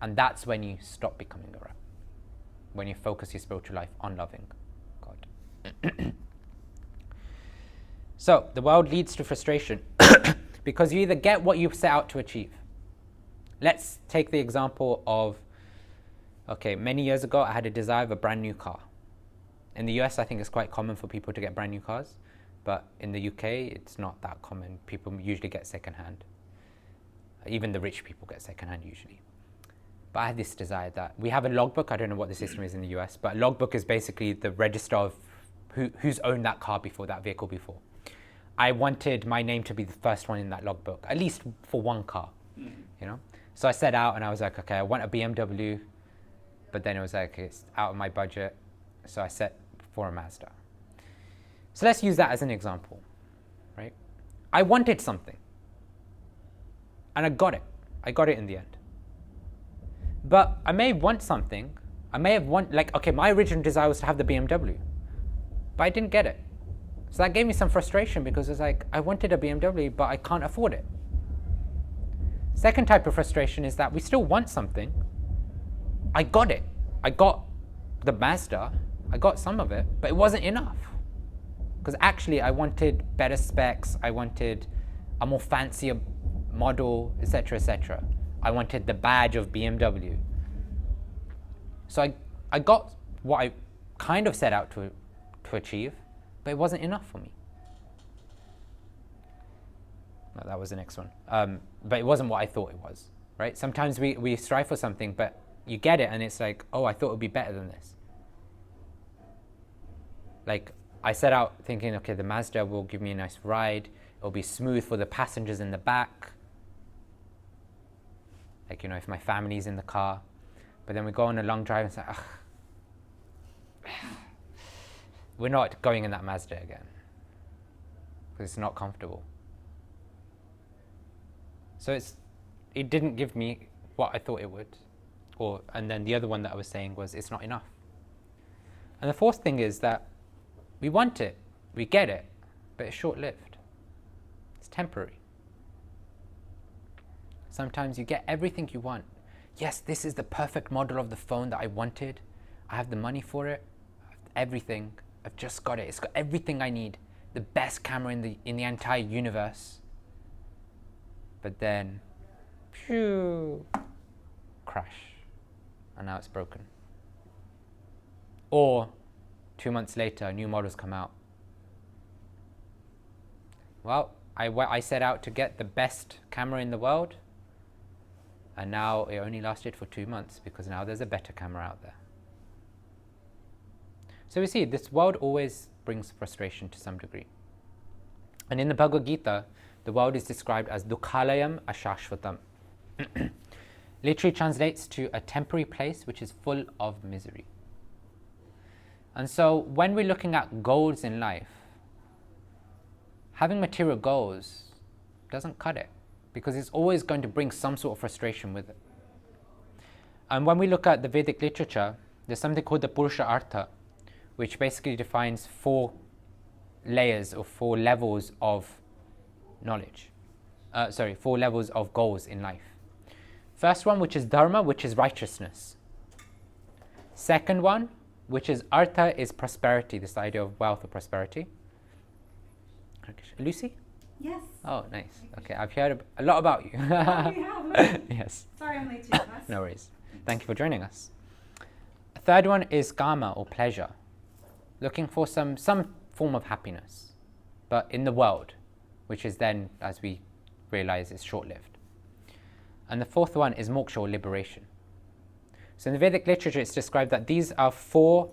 And that's when you stop becoming a rat. When you focus your spiritual life on loving God. So, the world leads to frustration because you either get what you set out to achieve. Let's take the example of, many years ago I had a desire of a brand new car. In the US, I think it's quite common for people to get brand new cars, but in the UK, it's not that common. People usually get second-hand. Even the rich people get second-hand usually. But I had this desire that we have a logbook. I don't know what the system is in the US, but a logbook is basically the register of who's owned that car before, that vehicle before. I wanted my name to be the first one in that logbook, at least for one car, you know? So I set out and I was like, okay, I want a BMW, but then it was like, it's out of my budget. So I set for a Mazda. So let's use that as an example, right? I wanted something and I got it. I got it in the end. But I may want something. I may have my original desire was to have the BMW, but I didn't get it. So that gave me some frustration because it's like, I wanted a BMW, but I can't afford it. Second type of frustration is that we still want something. I got it. I got the Mazda. I got some of it, but it wasn't enough. Because actually I wanted better specs. I wanted a more fancier model, etc., etc. I wanted the badge of BMW. So I got what I kind of set out to achieve, but it wasn't enough for me. No, that was the next one. But it wasn't what I thought it was, right? Sometimes we strive for something, but you get it and it's like, oh, I thought it would be better than this. Like, I set out thinking, okay, the Mazda will give me a nice ride. It'll be smooth for the passengers in the back. Like, if my family's in the car. But then we go on a long drive and say, we're not going in that Mazda again. Because it's not comfortable. So it didn't give me what I thought it would. And then the other one that I was saying was, it's not enough. And the fourth thing is that we want it, we get it, but it's short-lived. It's temporary. Sometimes you get everything you want. Yes, this is the perfect model of the phone that I wanted. I have the money for it, everything. I've just got it. It's got everything I need. The best camera in the entire universe. But then, phew, crash. And now it's broken. Or 2 months later, new models come out. Well, I set out to get the best camera in the world, and now it only lasted for 2 months because now there's a better camera out there. So we see this world always brings frustration to some degree. And in the Bhagavad Gita, the world is described as Dukhalayam Ashashvatam. Literally translates to a temporary place which is full of misery. And so when we're looking at goals in life, having material goals doesn't cut it, because it's always going to bring some sort of frustration with it. And when we look at the Vedic literature, there's something called the Purusha Artha, which basically defines 4 layers or 4 levels of knowledge. 4 levels of goals in life. First one, which is dharma, which is righteousness. Second one, which is artha, is prosperity, this idea of wealth or prosperity. Lucy? Yes. Oh, nice. Okay, I've heard a lot about you. Oh, you have? Yes. Sorry I'm late to your class. No worries. Thank you for joining us. A third one is kama, or pleasure. Looking for some form of happiness, but in the world, which is then, as we realize, is short-lived. And the fourth one is moksha, or liberation. So in the Vedic literature, it's described that these are 4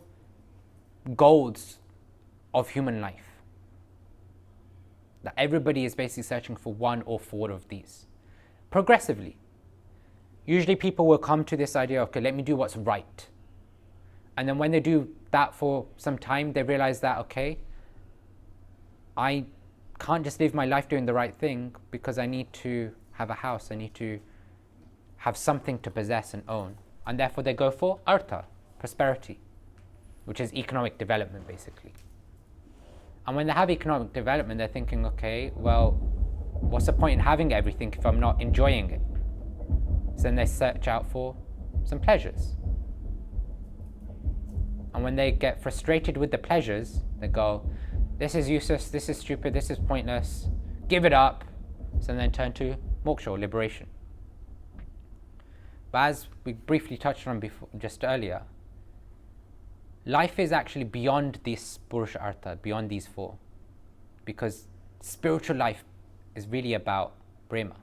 goals of human life. That everybody is basically searching for 1 or 4 of these, progressively. Usually people will come to this idea, okay, let me do what's right. And then when they do that for some time, they realize that, okay, I can't just live my life doing the right thing, because I need to have a house, I need to have something to possess and own. And therefore they go for artha, prosperity, which is economic development basically. And when they have economic development, they're thinking, okay, well, what's the point in having everything if I'm not enjoying it? So then they search out for some pleasures. And when they get frustrated with the pleasures, they go, this is useless, this is stupid, this is pointless, give it up. So then turn to moksha, or liberation. But as we briefly touched on just earlier, life is actually beyond this Purusha Artha, beyond these 4. Because spiritual life is really about prema,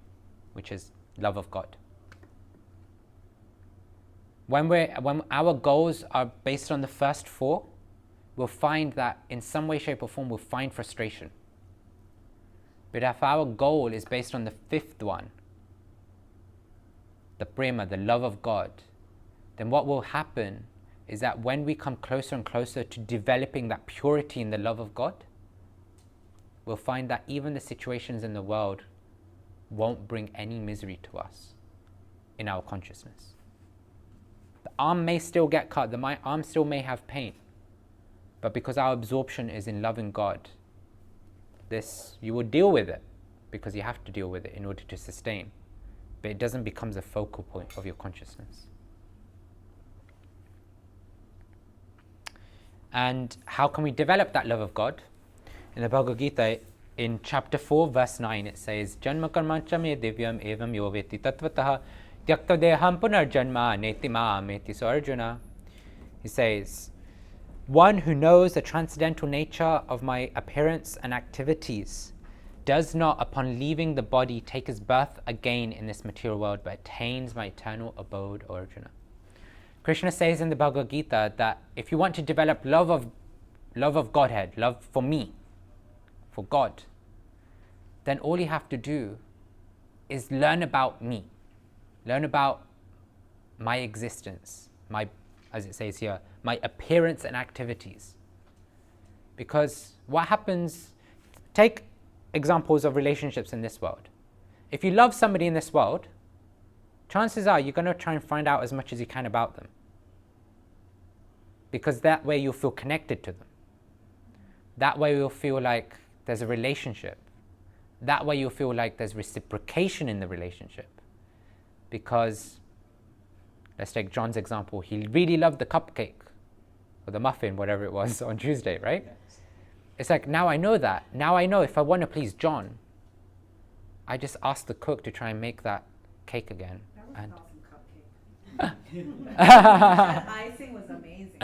which is love of God. When our goals are based on the first 4, we'll find that in some way, shape or form we'll find frustration. But if our goal is based on the 5th one, the prema, the love of God, then what will happen is that when we come closer and closer to developing that purity in the love of God, we'll find that even the situations in the world won't bring any misery to us in our consciousness. The arm may still get cut, the arm still may have pain, but because our absorption is in loving God, you will deal with it, because you have to deal with it in order to sustain. But it doesn't become the focal point of your consciousness. And how can we develop that love of God? In the Bhagavad Gita, in chapter 4, verse 9, it says, Janma karmancha me divyam evam yo veti tattvataha tyakta deham punarjanma neti ma'ameti. So Arjuna, he says, one who knows the transcendental nature of my appearance and activities does not, upon leaving the body, take his birth again in this material world, but attains my eternal abode, Arjuna. Krishna says in the Bhagavad Gita that if you want to develop love love of Godhead, love for me, for God, then all you have to do is learn about me, learn about my existence, my, as it says here, my appearance and activities. Because what happens, take examples of relationships in this world. If you love somebody in this world, chances are you're going to try and find out as much as you can about them. Because that way you'll feel connected to them. That way you'll feel like there's a relationship. That way you'll feel like there's reciprocation in the relationship. Because, let's take John's example, he really loved the cupcake, or the muffin, whatever it was, on Tuesday, right? Yes. It's like, now I know that. Now I know if I want to please John, I just ask the cook to try and make that cake again. That was And an awesome cupcake. That icing was amazing.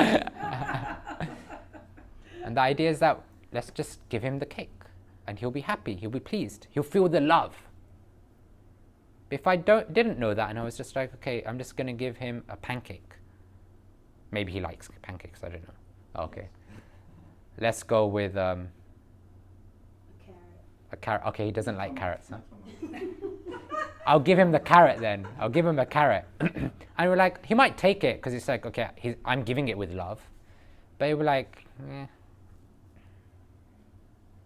And the idea is that let's just give him the cake and he'll be happy, he'll be pleased, he'll feel the love. If I didn't know that and I was just like, okay, I'm just going to give him a pancake. Maybe he likes pancakes, I don't know. Okay. Let's go with A carrot. a carrot. Okay, he doesn't like carrots. Huh? Not so much. I'll give him the carrot then. I'll give him a carrot. And we're like, he might take it because it's like, okay, I'm giving it with love. But he was like,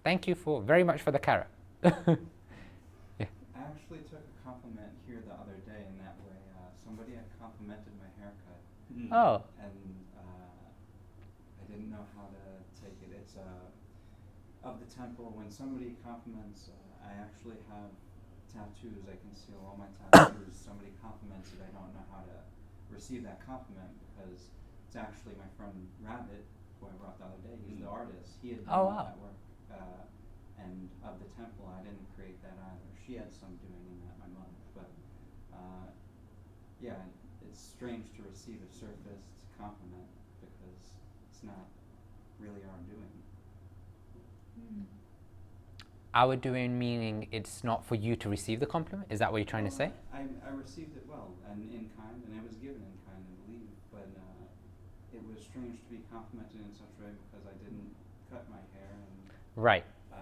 thank you very much for the carrot. I actually took a compliment here the other day in that way. Somebody had complimented my haircut. Oh, And I didn't know how to take it. It's of the temple. When somebody compliments, I actually have tattoos. I conceal all my tattoos. Somebody compliments it. I don't know how to receive that compliment because it's actually my friend Rabbit, who I brought the other day. He's the artist. He had done Oh, all wow. that work. And of the temple, I didn't create that either. She had some doing in that, my mother. But yeah, it's strange to receive a surfaced compliment because it's not really our doing. our doing meaning it's not for you to receive the compliment? Is that what you're trying to say? I received it well and in kind, and it was given in kind, I believe. But it was strange to be complimented in such a way because I didn't cut my hair and Right. I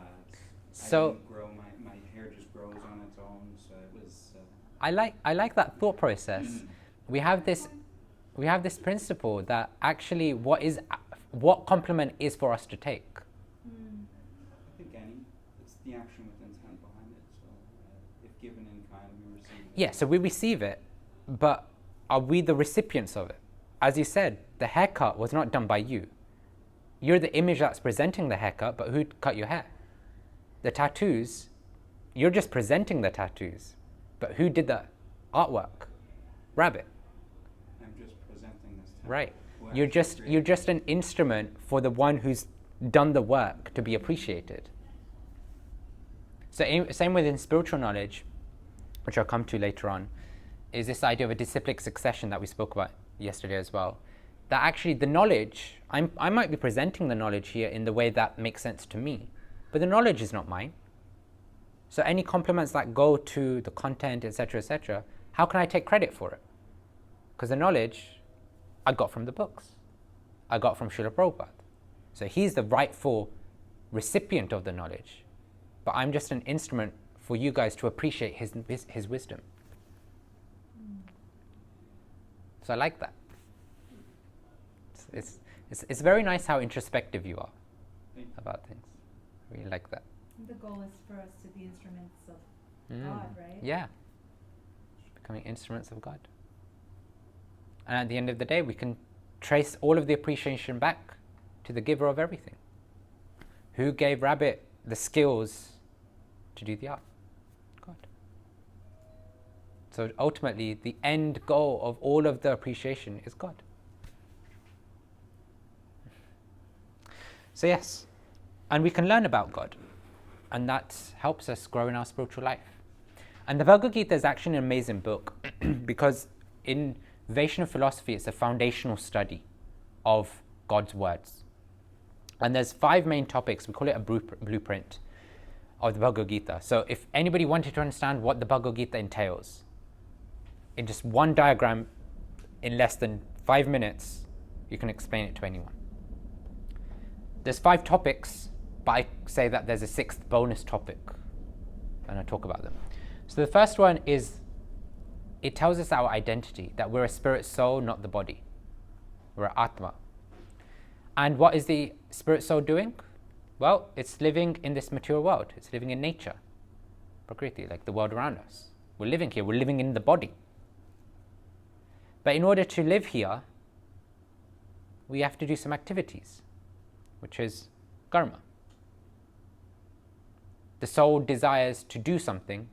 So didn't grow my hair just grows on its own. So it was. I like that thought process. We have this principle that actually what compliment is for us to take. I think it's the action with intent behind it. So if given in kind, we receive it. Yeah, so we receive it, but are we the recipients of it? As you said, the haircut was not done by you. You're the image that's presenting the haircut, but who cut your hair? The tattoos, you're just presenting the tattoos, but who did the artwork? Rabbit, I'm just presenting this. temple right? who You're actually just created an instrument for the one who's done the work to be appreciated. So same within spiritual knowledge, which I'll come to later on, is this idea of a disciplic succession that we spoke about yesterday as well. That actually the knowledge, I might be presenting the knowledge here in the way that makes sense to me, but the knowledge is not mine. So any compliments that go to the content, etc., how can I take credit for it? Because the knowledge I got from the books. I got from Srila Prabhupada. So he's the rightful recipient of the knowledge, but I'm just an instrument for you guys to appreciate his wisdom. So I like that. It's very nice how introspective you are Thank you. about things. I really like that. The goal is for us to be instruments of God, right? Yeah. Becoming instruments of God. And at the end of the day, we can trace all of the appreciation back to the giver of everything. Who gave Rabbit the skills to do the art? God. So ultimately, the end goal of all of the appreciation is God. So yes, and we can learn about God, and that helps us grow in our spiritual life. And the Bhagavad Gita is actually an amazing book because in Vaishnava philosophy, it's a foundational study of God's words. And there's 5 main topics. We call it a blueprint of the Bhagavad Gita. So if anybody wanted to understand what the Bhagavad Gita entails, in just one diagram, in less than 5 minutes, you can explain it to anyone. There's 5 topics, but I say that there's a 6th bonus topic, and I'll talk about them. So the first one is, it tells us our identity, that we're a spirit soul, not the body. We're Atma. And what is the spirit soul doing? Well, it's living in this material world. It's living in nature, Prakriti, like the world around us. We're living here. We're living in the body. But in order to live here, we have to do some activities, which is karma. The soul desires to do something,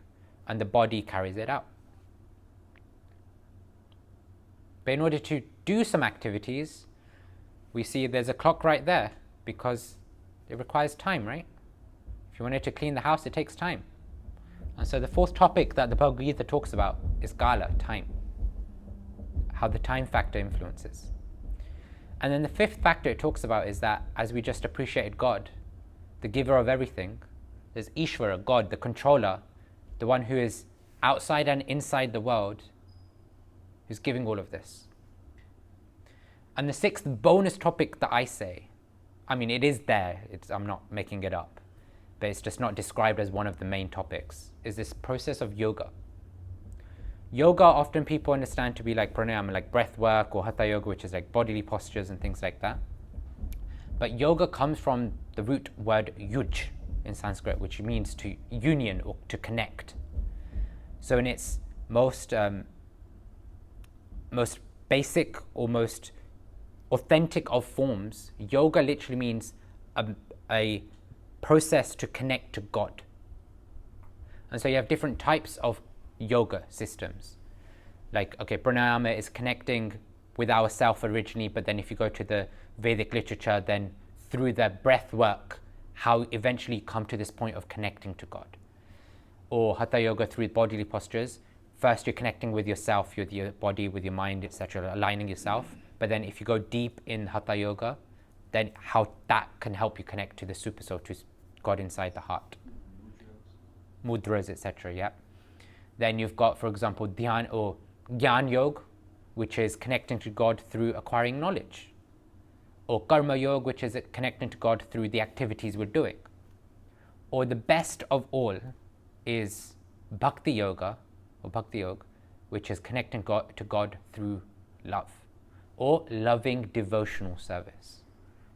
and the body carries it out. But in order to do some activities, we see there's a clock right there, because it requires time, right? If you wanted to clean the house, it takes time. And so the 4th topic that the Bhagavad Gita talks about is Kala, time. How the time factor influences. And then the 5th factor it talks about is that, as we just appreciated God, the giver of everything, there's Ishvara, God, the controller, the one who is outside and inside the world, who's giving all of this. And the 6th bonus topic that I say, I mean, it is there, I'm not making it up, but it's just not described as one of the main topics, is this process of yoga. Yoga, often people understand to be like pranayama, like breath work, or hatha yoga, which is like bodily postures and things like that. But yoga comes from the root word yuj in Sanskrit, which means to union or to connect. So in its most basic or most authentic of forms, yoga literally means a process to connect to God. And so you have different types of yoga systems. Like, okay, pranayama is connecting with ourself originally, but then if you go to the Vedic literature, then through the breath work, how eventually come to this point of connecting to God. Or hatha yoga through bodily postures. First you're connecting with yourself, with your body, with your mind, etc., aligning yourself. But then if you go deep in hatha yoga, then how that can help you connect to the super soul, to God inside the heart. Mudras, etc., yeah. Then you've got, for example, Dhyan or Gyan Yoga, which is connecting to God through acquiring knowledge. Or Karma Yoga, which is connecting to God through the activities we're doing. Or the best of all is Bhakti Yoga, or Bhakti Yoga, which is connecting to God through love, or loving devotional service.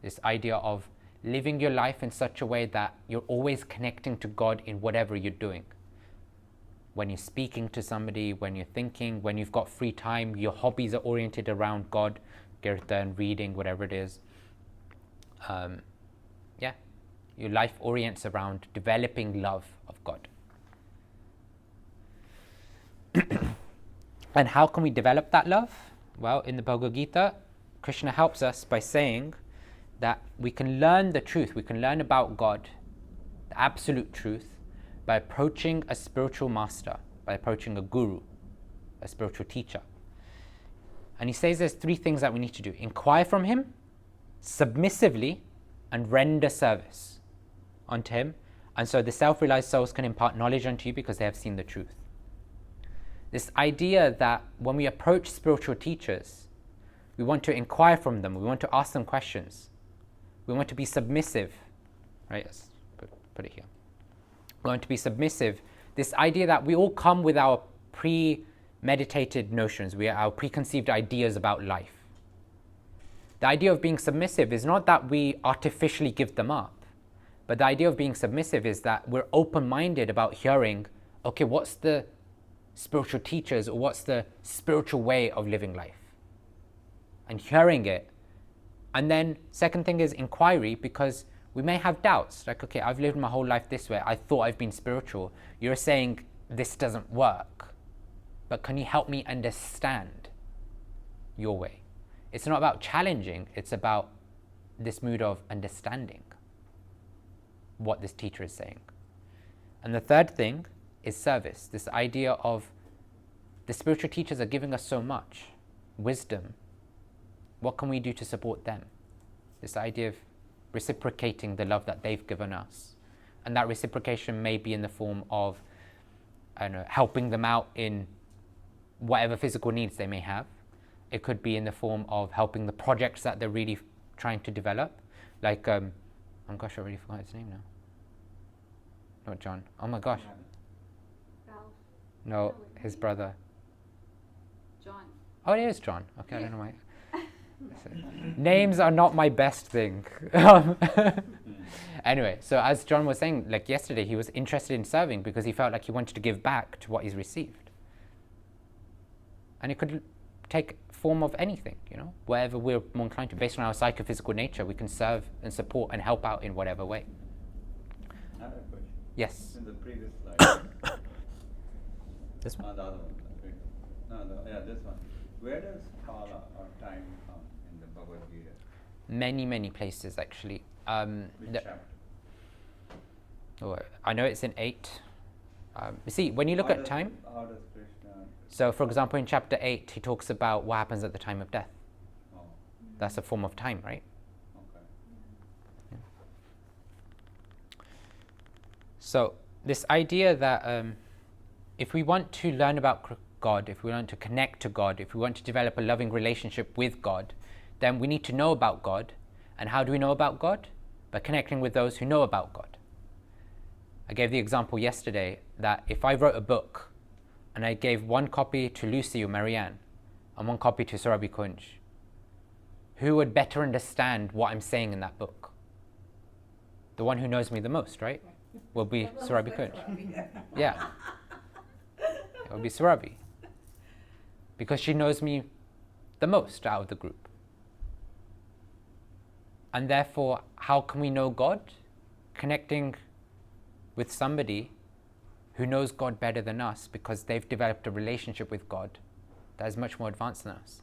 This idea of living your life in such a way that you're always connecting to God in whatever you're doing. When you're speaking to somebody, when you're thinking, when you've got free time, your hobbies are oriented around God, kirtan, reading, whatever it is. Your life orients around developing love of God. And how can we develop that love? Well, in the Bhagavad Gita, Krishna helps us by saying that we can learn the truth, we can learn about God, the absolute truth, by approaching a spiritual master, by approaching a guru, a spiritual teacher. And he says there's 3 things that we need to do: inquire from him, submissively, and render service unto him. And so the self-realized souls can impart knowledge unto you because they have seen the truth. This idea that when we approach spiritual teachers, we want to inquire from them, we want to ask them questions, we want to be submissive, right? Let's put it here. We want to be submissive. This idea that we all come with our premeditated notions, our preconceived ideas about life. The idea of being submissive is not that we artificially give them up, but the idea of being submissive is that we're open-minded about hearing, okay, what's the spiritual teachers, or what's the spiritual way of living life? And hearing it. And then second thing is inquiry, because we may have doubts, like, okay, I've lived my whole life this way, I thought I've been spiritual. You're saying this doesn't work, but can you help me understand your way? It's not about challenging, it's about this mood of understanding what this teacher is saying. And the third thing is service, this idea of the spiritual teachers are giving us so much wisdom. What can we do to support them? This idea of reciprocating the love that they've given us. And that reciprocation may be in the form of, I don't know, helping them out in whatever physical needs they may have. It could be in the form of helping the projects that they're really trying to develop. Like Oh gosh, I already forgot his name now. Not John. Oh my gosh. Ralph, No, No, his maybe. brother. John. Oh, it is John. Okay, I Yeah. don't know why. Names are not my best thing. Anyway, so as John was saying, like yesterday, he was interested in serving because he felt like he wanted to give back to what he's received. And it could take form of anything, you know, wherever we're more inclined to. Based on our psychophysical nature, we can serve and support and help out in whatever way. I have a question. Yes. In the previous slide, This one? on the other one, the previous. No, this one. Where does kala or time come in the Bhagavad Gita? Many places actually. Which the- chapter? oh, I know it's in 8. You see, when you look at time, How does Krishna? so for example, in chapter 8, he talks about what happens at the time of death. Oh, That's a form of time, right? okay. So this idea that if we want to learn about God, if we want to connect to God, if we want to develop a loving relationship with God, then we need to know about God. And how do we know about God? By connecting with those who know about God. I gave the example yesterday that if I wrote a book and I gave one copy to Lucy or Marianne and one copy to Surabhi Kunj, who would better understand what I'm saying in that book? The one who knows me the most, right? Will be Surabhi Kunj. Yeah. It will be Surabhi. Because she knows me the most out of the group. And therefore, how can we know God? Connecting with somebody who knows God better than us because they've developed a relationship with God that is much more advanced than us.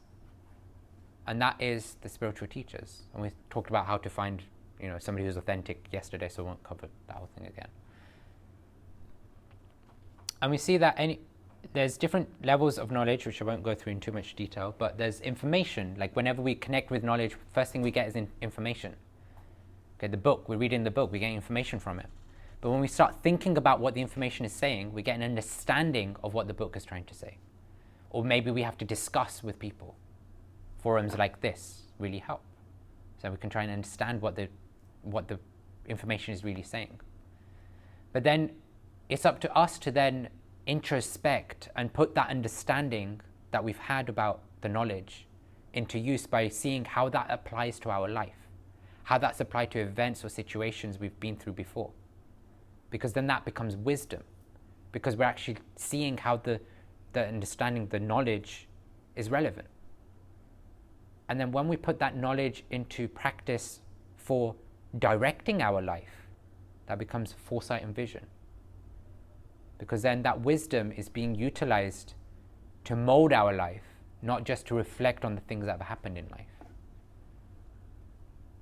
And that is the spiritual teachers. And we talked about how to find, you know, somebody who's authentic yesterday, so I won't cover that whole thing again. And we see that there's different levels of knowledge, which I won't go through in too much detail, but there's information. Like whenever we connect with knowledge, first thing we get is information. Okay, the book, we're reading the book, we get information from it. But when we start thinking about what the information is saying, we get an understanding of what the book is trying to say. Or maybe we have to discuss with people. Forums like this really help. So we can try and understand what the information is really saying. But then it's up to us to then introspect and put that understanding that we've had about the knowledge into use by seeing how that applies to our life, how that's applied to events or situations we've been through before. Because then that becomes wisdom, because we're actually seeing how the understanding, the knowledge is relevant. And then when we put that knowledge into practice for directing our life, that becomes foresight and vision. Because then that wisdom is being utilized to mold our life, not just to reflect on the things that have happened in life.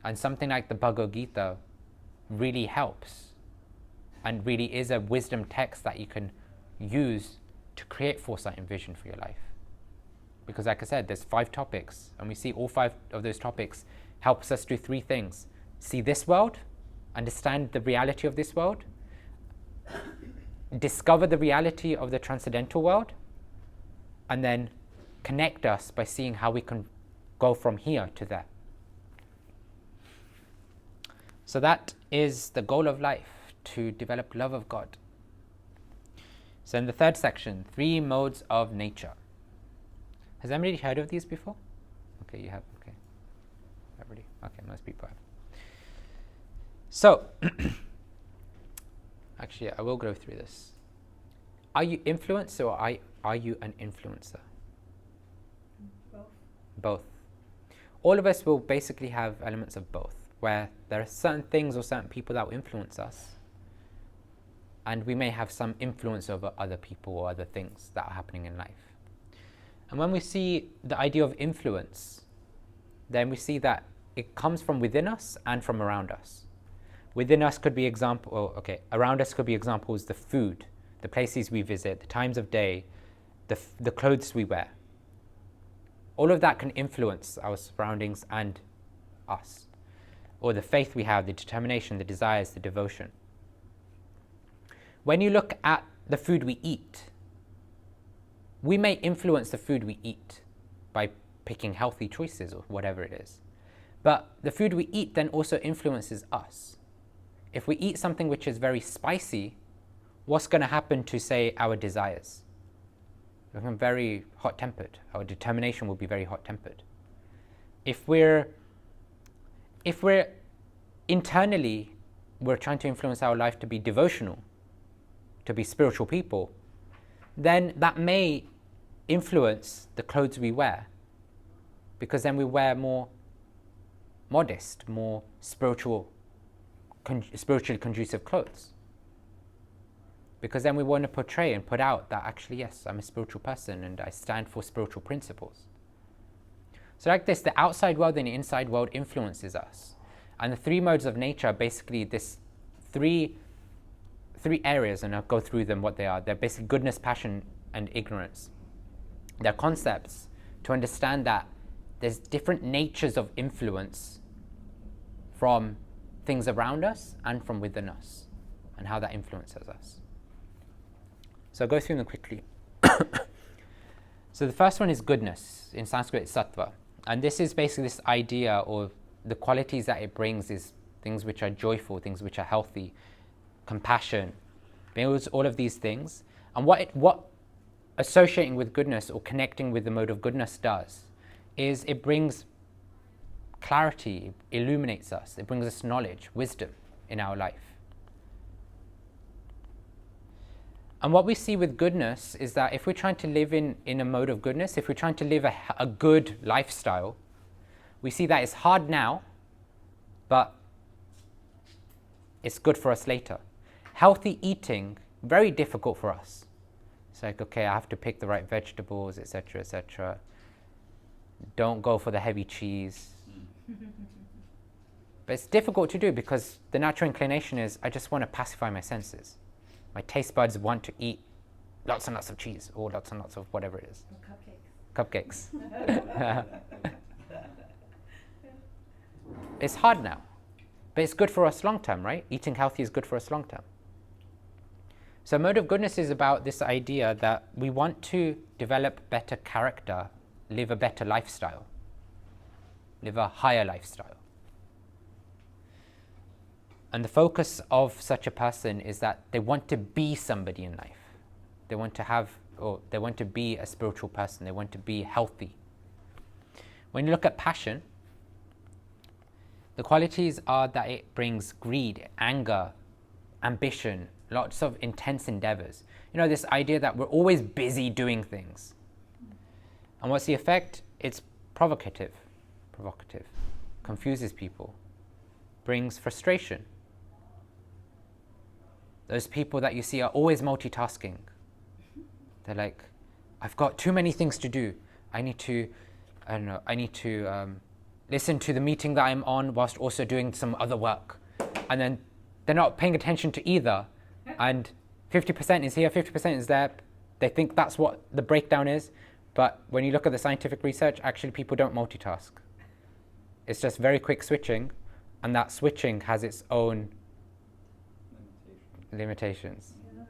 And something like the Bhagavad Gita really helps and really is a wisdom text that you can use to create foresight and vision for your life. Because like I said, there's 5 topics, and we see all 5 of those topics helps us do 3 things. See this world, understand the reality of this world, discover the reality of the transcendental world, and then connect us by seeing how we can go from here to there. So that is the goal of life, to develop love of God. So in the 3rd section, 3 modes of nature. Has anybody heard of these before? Okay, you have. Okay. Everybody. Okay, most people have. So, actually, I will go through this. Are you influenced or are you an influencer? Both. Both. All of us will basically have elements of both, where there are certain things or certain people that will influence us, and we may have some influence over other people or other things that are happening in life. And when we see the idea of influence, then we see that it comes from within us and from around us. Within us could be around us could be examples, the food, the places we visit, the times of day, the clothes we wear. All of that can influence our surroundings and us. Or the faith we have, the determination, the desires, the devotion. When you look at the food we eat, we may influence the food we eat by picking healthy choices or whatever it is. But the food we eat then also influences us. if we eat something which is very spicy, what's going to happen to, say, our desires? We'll become very hot-tempered. Our determination will be very hot-tempered. If we're internally, we're trying to influence our life to be devotional, to be spiritual people, then that may influence the clothes we wear, because then we wear more modest, more spiritually conducive clothes. Because then we want to portray and put out that actually, yes, I'm a spiritual person and I stand for spiritual principles. So like this, the outside world and the inside world influences us. And the three modes of nature are basically this three areas, and I'll go through them, what they are. They're basically goodness, passion, and ignorance. They're concepts to understand that there's different natures of influence from things around us and from within us, and how that influences us. So I'll go through them quickly. So the first one is goodness. In Sanskrit, it's sattva. And this is basically this idea, or the qualities that it brings is things which are joyful, things which are healthy, compassion, all of these things. And what associating with goodness or connecting with the mode of goodness does is it brings clarity, illuminates us, it brings us knowledge, wisdom in our life. And what we see with goodness is that if we're trying to live in a mode of goodness, if we're trying to live a good lifestyle, we see that it's hard now, but it's good for us later. Healthy eating, very difficult for us. It's like, okay, I have to pick the right vegetables, etc., etc. Don't go for the heavy cheese. But it's difficult to do because the natural inclination is, I just want to pacify my senses. My taste buds want to eat lots and lots of cheese or lots and lots of whatever it is. Cupcakes. It's hard now, but it's good for us long term, right? Eating healthy is good for us long term. So mode of goodness is about this idea that we want to develop better character, live a better lifestyle, live a higher lifestyle. And the focus of such a person is that they want to be somebody in life. They want to have, or they want to be a spiritual person. They want to be healthy. When you look at passion, the qualities are that it brings greed, anger, ambition, lots of intense endeavors. You know, this idea that we're always busy doing things. And what's the effect? It's provocative, confuses people, brings frustration. Those people that you see are always multitasking. They're like, I've got too many things to do. I need to listen to the meeting that I'm on whilst also doing some other work. And then they're not paying attention to either. And 50% is here, 50% is there. They think that's what the breakdown is. But when you look at the scientific research, actually people don't multitask. It's just very quick switching. And that switching has its own limitations. Yeah.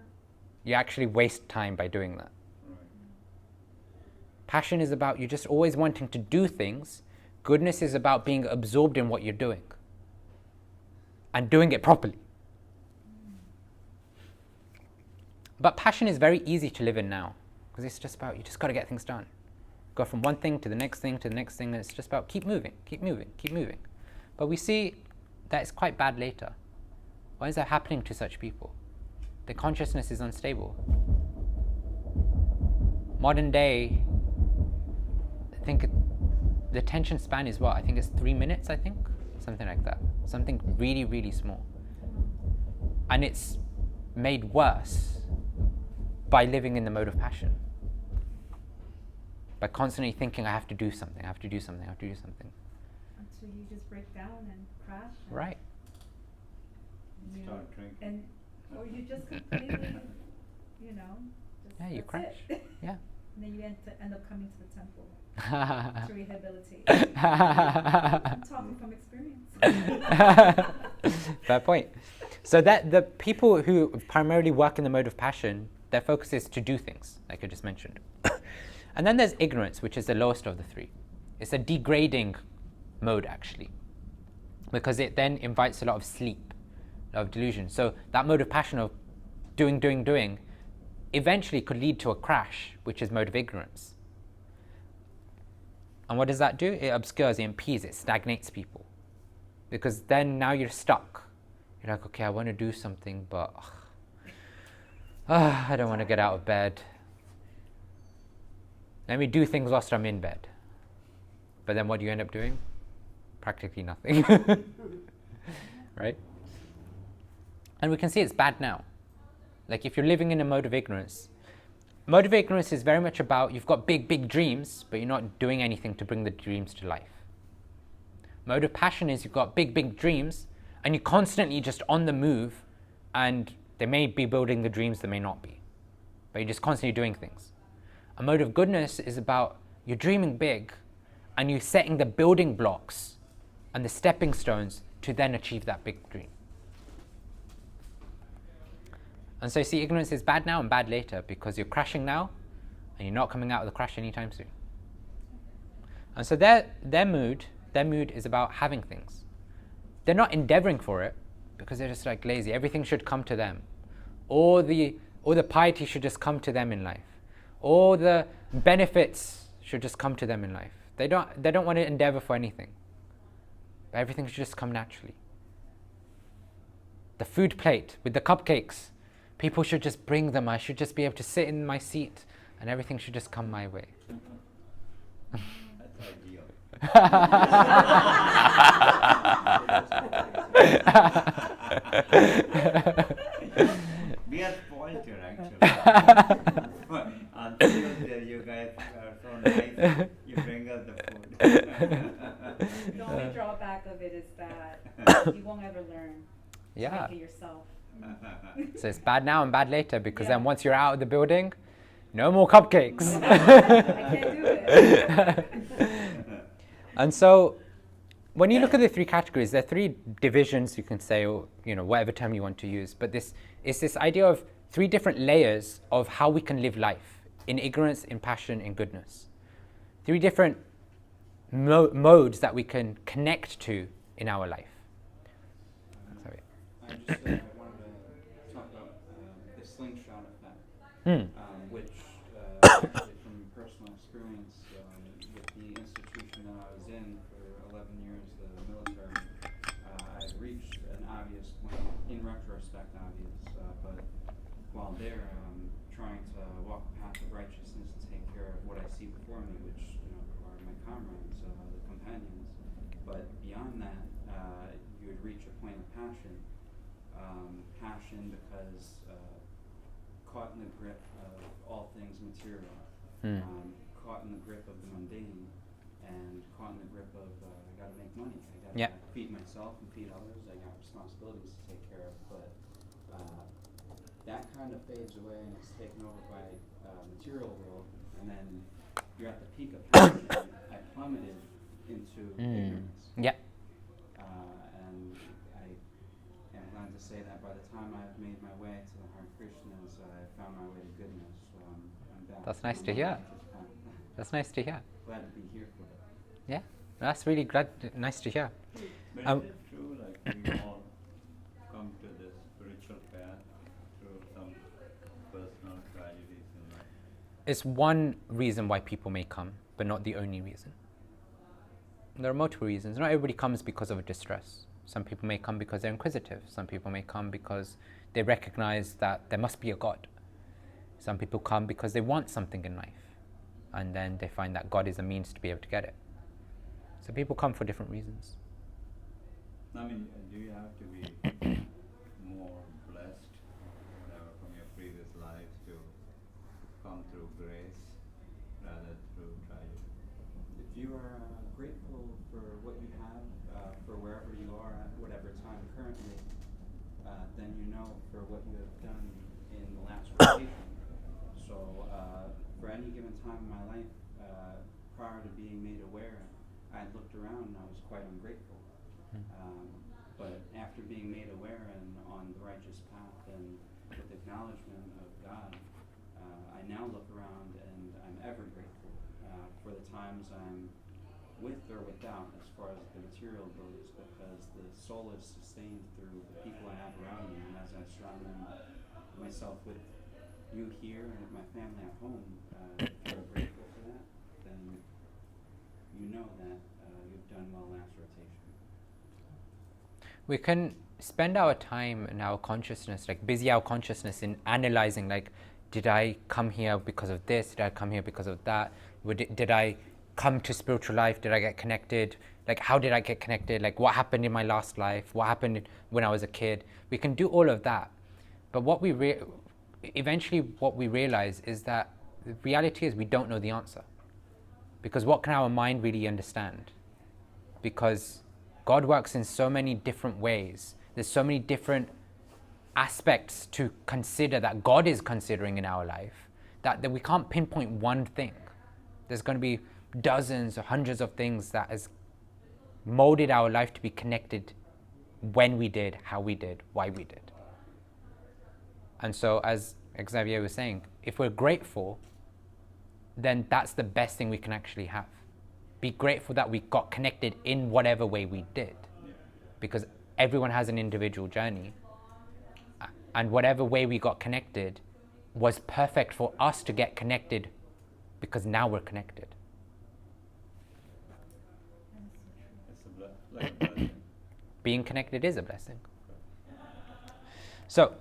You actually waste time by doing that. Right. Passion is about you just always wanting to do things. Goodness is about being absorbed in what you're doing and doing it properly. But passion is very easy to live in now because it's just about you just got to get things done. Go from one thing to the next thing to the next thing, and it's just about keep moving, keep moving, keep moving. But we see that it's quite bad later. Why is that happening to such people? Their consciousness is unstable. Modern day, I think the attention span is what? I think it's 3 minutes, I think? Something like that. Something really, really small. And it's made worse by living in the mode of passion. By constantly thinking, I have to do something, I have to do something, I have to do something. Until you just break down and crash. And Right. you- Start drinking. And, or you just completely, you know, just Yeah, you that's crash. it. Yeah. And then you end up coming to the temple to rehabilitate. I'm talking from experience. Fair point. So that the people who primarily work in the mode of passion, their focus is to do things, like I just mentioned. And then there's ignorance, which is the lowest of the three. It's a degrading mode, actually, because it then invites a lot of sleep, of delusion. So that mode of passion of doing, eventually could lead to a crash, which is mode of ignorance. And what does that do? It obscures, it impedes, it stagnates people. Because then now you're stuck. You're like, okay, I want to do something, but I don't want to get out of bed. Let me do things whilst I'm in bed. But then what do you end up doing? Practically nothing. Right? And we can see it's bad now. Like if you're living in a mode of ignorance is very much about you've got big dreams, but you're not doing anything to bring the dreams to life. Mode of passion is you've got big dreams, and you're constantly just on the move, and they may be building the dreams, they may not be. But you're just constantly doing things. A mode of goodness is about you're dreaming big, and you're setting the building blocks and the stepping stones to then achieve that big dream. And so see, ignorance is bad now and bad later, because you're crashing now and you're not coming out of the crash anytime soon. And so their mood is about having things. They're not endeavoring for it, because they're just like lazy. Everything should come to them. Or the piety should just come to them in life. Or the benefits should just come to them in life. They don't want to endeavor for anything. But everything should just come naturally. The food plate with the cupcakes, people should just bring them. I should just be able to sit in my seat and everything should just come my way. That's ideal. We are spoiled here, actually. Until you guys are so nice, you bring us the food. The only drawback of it is that you won't ever learn to make it yourself. So it's bad now and bad later, because then Yeah. once you're out of the building, no more cupcakes. I can't do it. And so when you look at the three categories, there are three divisions, you can say, or whatever term you want to use, but this is this idea of three different layers of how we can live life: in ignorance, in passion, in goodness. Three different modes that we can connect to in our life. Sorry. I just wanted to talk about the slingshot effect, which actually from personal experience with the institution that I was in for 11 years, the military, I reached an obvious point, in retrospect obvious, but while there, trying to walk the path of righteousness and take care of what I see before me, which are my comrades, the companions. But beyond that, you would reach a point of passion. Passion because caught in the grip of all things material, caught in the grip of the mundane, and caught in the grip of I got to make money. I got to feed myself and feed others. I got responsibilities to take care of. But that kind of fades away and it's taken over by material world, and then you're at the peak of passion. I plummeted into ignorance. Yeah. And I am glad to say that by the time I've made my way to the Hare Krishnas, I found my way to goodness. So I'm back. That's nice to hear. That's nice to hear. Glad to be here for it. Yeah, that's really nice to hear. But is it true, like we all come to this spiritual path through some personal tragedies in life? It's one reason why people may come, but not the only reason. There are multiple reasons. Not everybody comes because of a distress. Some people may come because they're inquisitive. Some people may come because they recognize that there must be a God. Some people come because they want something in life, and then they find that God is a means to be able to get it. So people come for different reasons. I mean, do you have to be more blessed, whatever, from your previous lives to come through grace rather through tragedy? If you are grateful for what you have, for wherever you are at whatever time currently, then you know for what you have done in the last rotation. So for any given time in my life, prior to being made aware, I looked around and I was quite ungrateful. But after being made aware and on the righteous path and with acknowledgement of God, I now look around and I'm ever grateful for the times I'm with or without as far as the material goes, because because the soul is sustained through the people I have around me, and as I surround myself with you here and with my family at home, if you're grateful for that, then you know that you've done well last rotation. We can spend our time and our consciousness, like busy our consciousness in analyzing, like, did I come here because of this? Did I come here because of that? Did I come to spiritual life? Did I get connected? Like, how did I get connected? Like, what happened in my last life? What happened when I was a kid? We can do all of that. But what we eventually what we realize is that the reality is we don't know the answer. Because what can our mind really understand? Because God works in so many different ways. There's so many different aspects to consider that God is considering in our life that we can't pinpoint one thing. There's going to be dozens or hundreds of things that has molded our life to be connected when we did, how we did, why we did. And so, as Xavier was saying, if we're grateful, then that's the best thing we can actually have. Be grateful that we got connected in whatever way we did, because everyone has an individual journey, and whatever way we got connected was perfect for us to get connected, because now we're connected. It's like a blessing. Being connected is a blessing. So,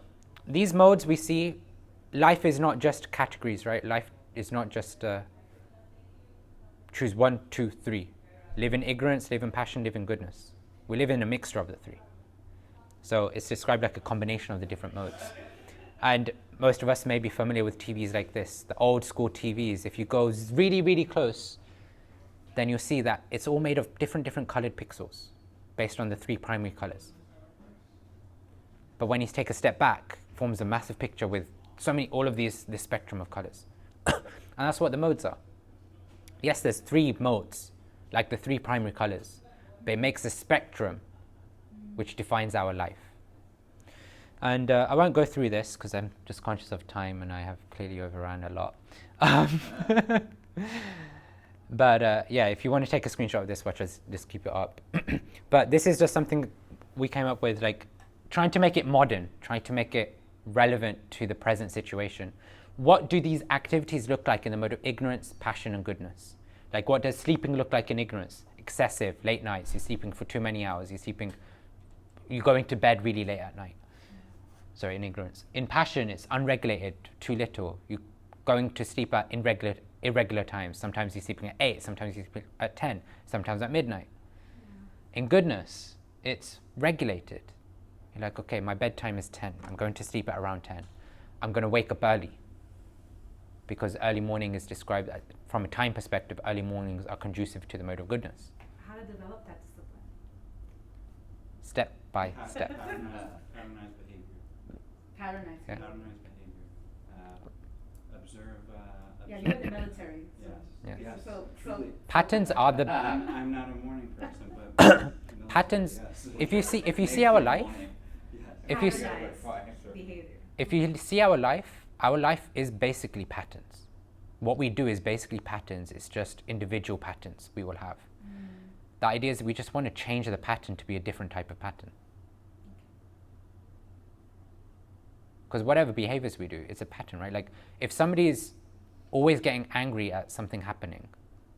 these modes we see, life is not just categories, right? Life is not just choose 1, 2, 3. Live in ignorance, live in passion, live in goodness. We live in a mixture of the three. So it's described like a combination of the different modes. And most of us may be familiar with TVs like this, the old school TVs. If you go really, really close, then you'll see that it's all made of different colored pixels based on the 3 primary colors. But when you take a step back, it forms a massive picture with all of this spectrum of colors. And that's what the modes are. Yes, there's 3 modes, like the 3 primary colors, but it makes a spectrum which defines our life. And I won't go through this because I'm just conscious of time and I have clearly overrun a lot. But yeah, if you want to take a screenshot of this, watch us, just keep it up. But this is just something we came up with, like trying to make it modern, trying to make it relevant to the present situation. What do these activities look like in the mode of ignorance, passion, and goodness? Like, what does sleeping look like in ignorance? Excessive, late nights, you're sleeping for too many hours, you're going to bed really late at night. Sorry, in ignorance. In passion, it's unregulated, too little. You're going to sleep at irregular times. Sometimes you're sleeping at 8, sometimes you're sleeping at 10, sometimes at midnight. In goodness, it's regulated. You're like, okay, my bedtime is 10. I'm going to sleep at around 10. I'm going to wake up early, because early morning is described from a time perspective. Early mornings are conducive to the mode of goodness. How to develop that discipline? Step by step. Patternized behavior. Patternized. Yeah. Patternized behavior. Observe. Yeah, you're in the military. So. Yes. Yeah. Yes. So Patterns are the I'm not a morning person, but patterns. Yes. If you see our life, if you patternized behavior. if you see our life is basically patterns. What we do is basically patterns. It's just individual patterns we will have. The idea is we just want to change the pattern to be a different type of pattern. Because whatever behaviors we do, it's a pattern, right? Like, if somebody is always getting angry at something happening,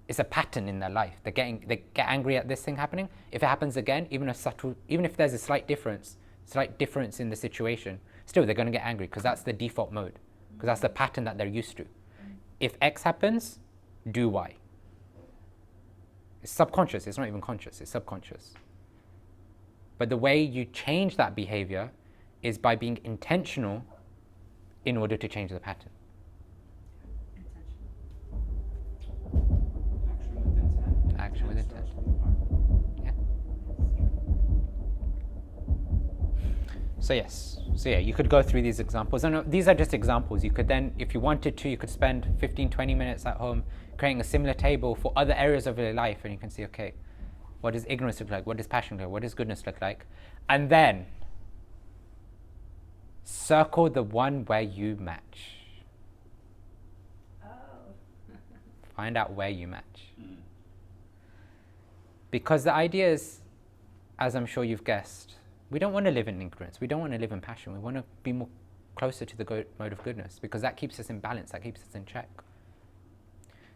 it's a pattern in their life. They get angry at this thing happening. If it happens again, even if there's a slight difference in the situation, still they're going to get angry, because that's the default mode, because that's the pattern that they're used to. If X happens, do Y. It's subconscious. It's not even conscious. It's subconscious. But the way you change that behavior is by being intentional in order to change the pattern. Action with intent. Action with intent. Yeah. So yeah, you could go through these examples. And these are just examples. You could then, if you wanted to, you could spend 15, 20 minutes at home creating a similar table for other areas of your life, and you can see, okay, what does ignorance look like? What does passion look like? What does goodness look like? And then circle the one where you match. Oh. Find out where you match. Mm. Because the idea is, as I'm sure you've guessed, we don't want to live in ignorance. We don't want to live in passion. We want to be more closer to the mode of goodness, because that keeps us in balance, that keeps us in check.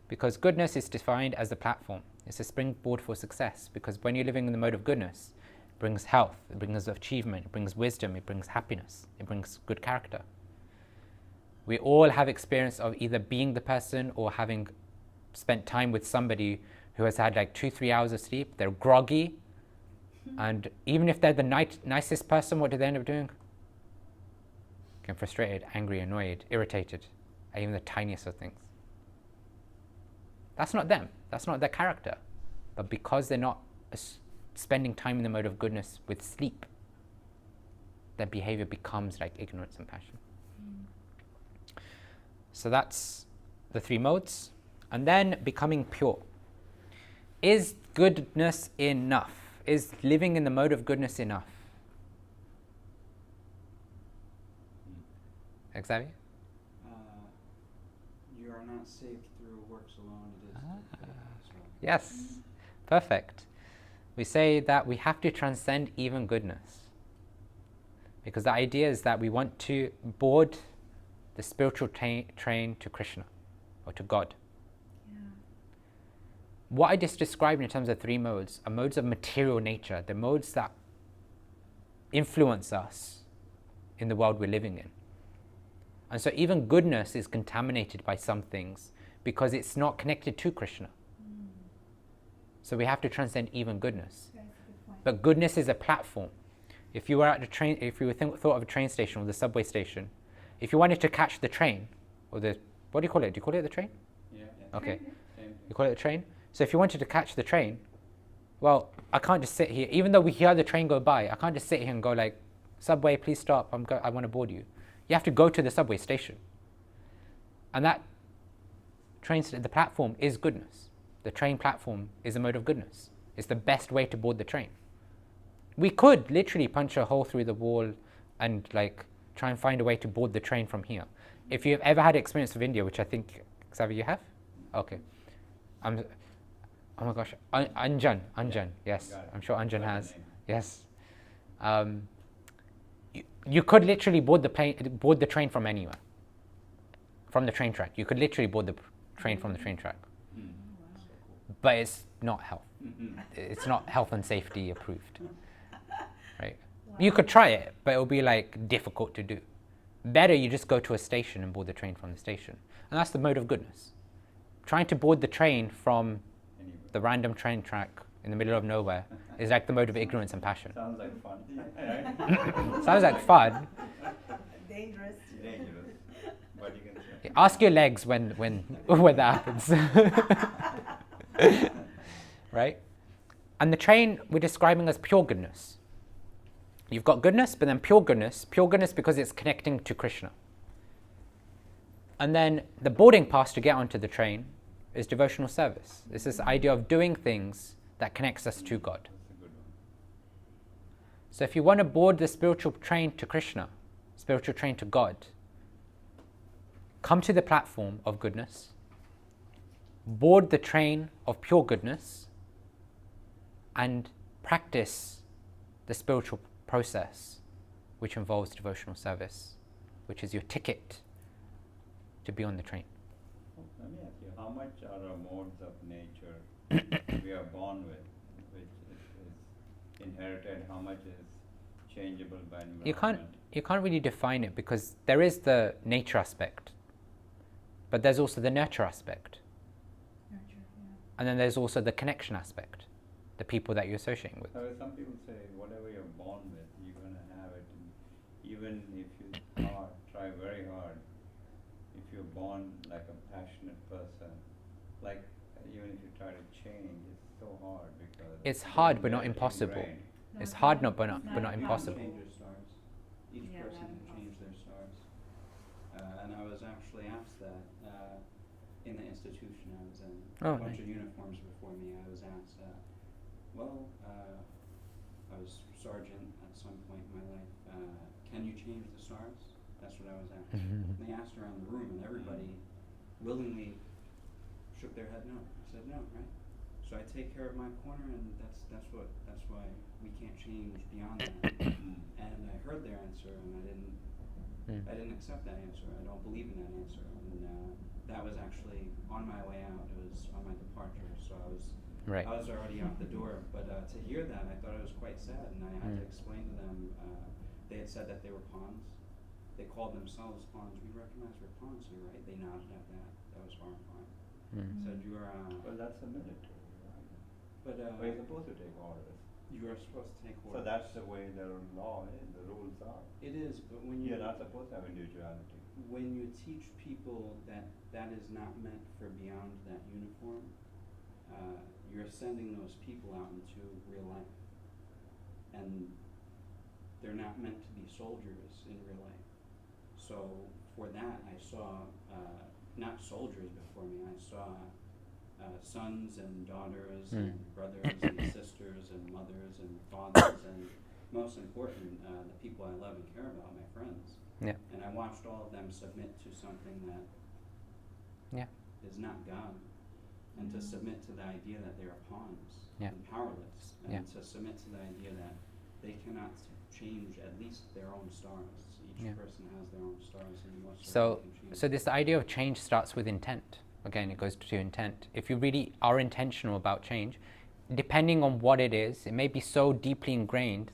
Because goodness is defined as the platform. It's a springboard for success, because when you're living in the mode of goodness, it brings health, it brings achievement, it brings wisdom, it brings happiness, it brings good character. We all have experience of either being the person or having spent time with somebody who has had like 2-3 hours of sleep. They're groggy, and even if they're the nicest person, what do they end up doing? Getting frustrated, angry, annoyed, irritated at even the tiniest of things. That's not them. That's not their character. But because they're not spending time in the mode of goodness with sleep, their behavior becomes like ignorance and passion. So that's the 3 modes. And then becoming pure. Is goodness enough? Is living in the mode of goodness enough? Xavier? You are not saved through works alone. It is through faith as well. Yes, perfect. We say that we have to transcend even goodness, because the idea is that we want to board the spiritual train to Krishna or to God. Yeah. What I just described in terms of 3 modes are modes of material nature, the modes that influence us in the world we're living in. And so even goodness is contaminated by some things because it's not connected to Krishna. So we have to transcend even goodness. That's a good point. But goodness is a platform. If you were at a train, if you thought of a train station or the subway station, if you wanted to catch the train, or the, what do you call it? Do you call it the train? Yeah. Okay. Same You call it the train? So if you wanted to catch the train, well, I can't just sit here, even though we hear the train go by, I can't just sit here and go like, subway, please stop, I want to board you. You have to go to the subway station. And that the platform is goodness. The train platform is a mode of goodness. It's the best way to board the train. We could literally punch a hole through the wall and like try and find a way to board the train from here. If you've ever had experience of India, which I think, Xavier, you have? Okay. Oh my gosh, Anjan, yes, Got it. I'm sure Anjan Got has. the name. Yes. You could literally board the train from anywhere. From the train track. You could literally board the train from the train track. Mm. But it's not health. Mhm. It's not health and safety approved. Right? You could try it, but it will be like difficult to do. Better you just go to a station and board the train from the station. And that's the mode of goodness. Trying to board the train from Anyway. the random train track in the middle of nowhere is like the mode of ignorance and passion. Sounds like fun. Right? Sounds like fun. Dangerous. Dangerous, but you can say. Ask your legs when that happens. Right? And the train we're describing as pure goodness. You've got goodness, but then pure goodness because it's connecting to Krishna. And then the boarding pass to get onto the train is devotional service. It's this idea of doing things that connects us to God. That's a good one. So if you want to board the spiritual train to Krishna, spiritual train to God, come to the platform of goodness, board the train of pure goodness, and practice the spiritual process, which involves devotional service, which is your ticket to be on the train. Let me ask you, how much are our modes of nature we are born with, which is inherited, how much is changeable by environment? You can't really define it, because there is the nature aspect, but there's also the nurture aspect, Nurture, yeah. and then there's also the connection aspect, the people that you're associating with. So some people say whatever you're born with, you're going to have it. And even if you try very hard, if you're born like a passionate person, like even if you try to change, it's so hard because It's hard, but not very impossible. ingrained. No, It's it's hard, not- but not it's but not not impossible. Change their stars. Each Yeah, person not can change their stars. And I was actually asked that in the institution I was in. Oh, A bunch nice. of uniforms before me. I was asked, I was sergeant at some point in my life. Can you change the stars? That's what I was asked. And they asked around the room, and everybody willingly shook their head no. I said no, right? So I take care of my corner, and that's why we can't change beyond that. And I heard their answer, and I didn't accept that answer. I don't believe in that answer. And that was actually on my way out. It was on my departure. So I was already out the door. But to hear that, I thought it was quite sad, and I had to explain to them. They had said that they were pawns. They called themselves pawns. We recognize we're pawns here, right? They nodded at that. That was horrifying. Said you are. Well, that's the military, right? But We're supposed to take orders. you are supposed to take So orders. that's the way the law is, the rules are. It is, but when you You're not supposed to have individuality. when you teach people that that is not meant for beyond that uniform, you're sending those people out into real life, and they're not meant to be soldiers in real life. So for that, I saw not soldiers before me. I saw sons and daughters and brothers and sisters and mothers and fathers and most important, the people I love and care about, my friends. Yeah. And I watched all of them submit to something that is not God, and to submit to the idea that they are pawns and powerless, and to submit to the idea that they cannot change at least their own stars. Each person has their own stars, and most So, certainly can change. so this idea of change starts with intent. Again, it goes to intent. If you really are intentional about change, depending on what it is, it may be so deeply ingrained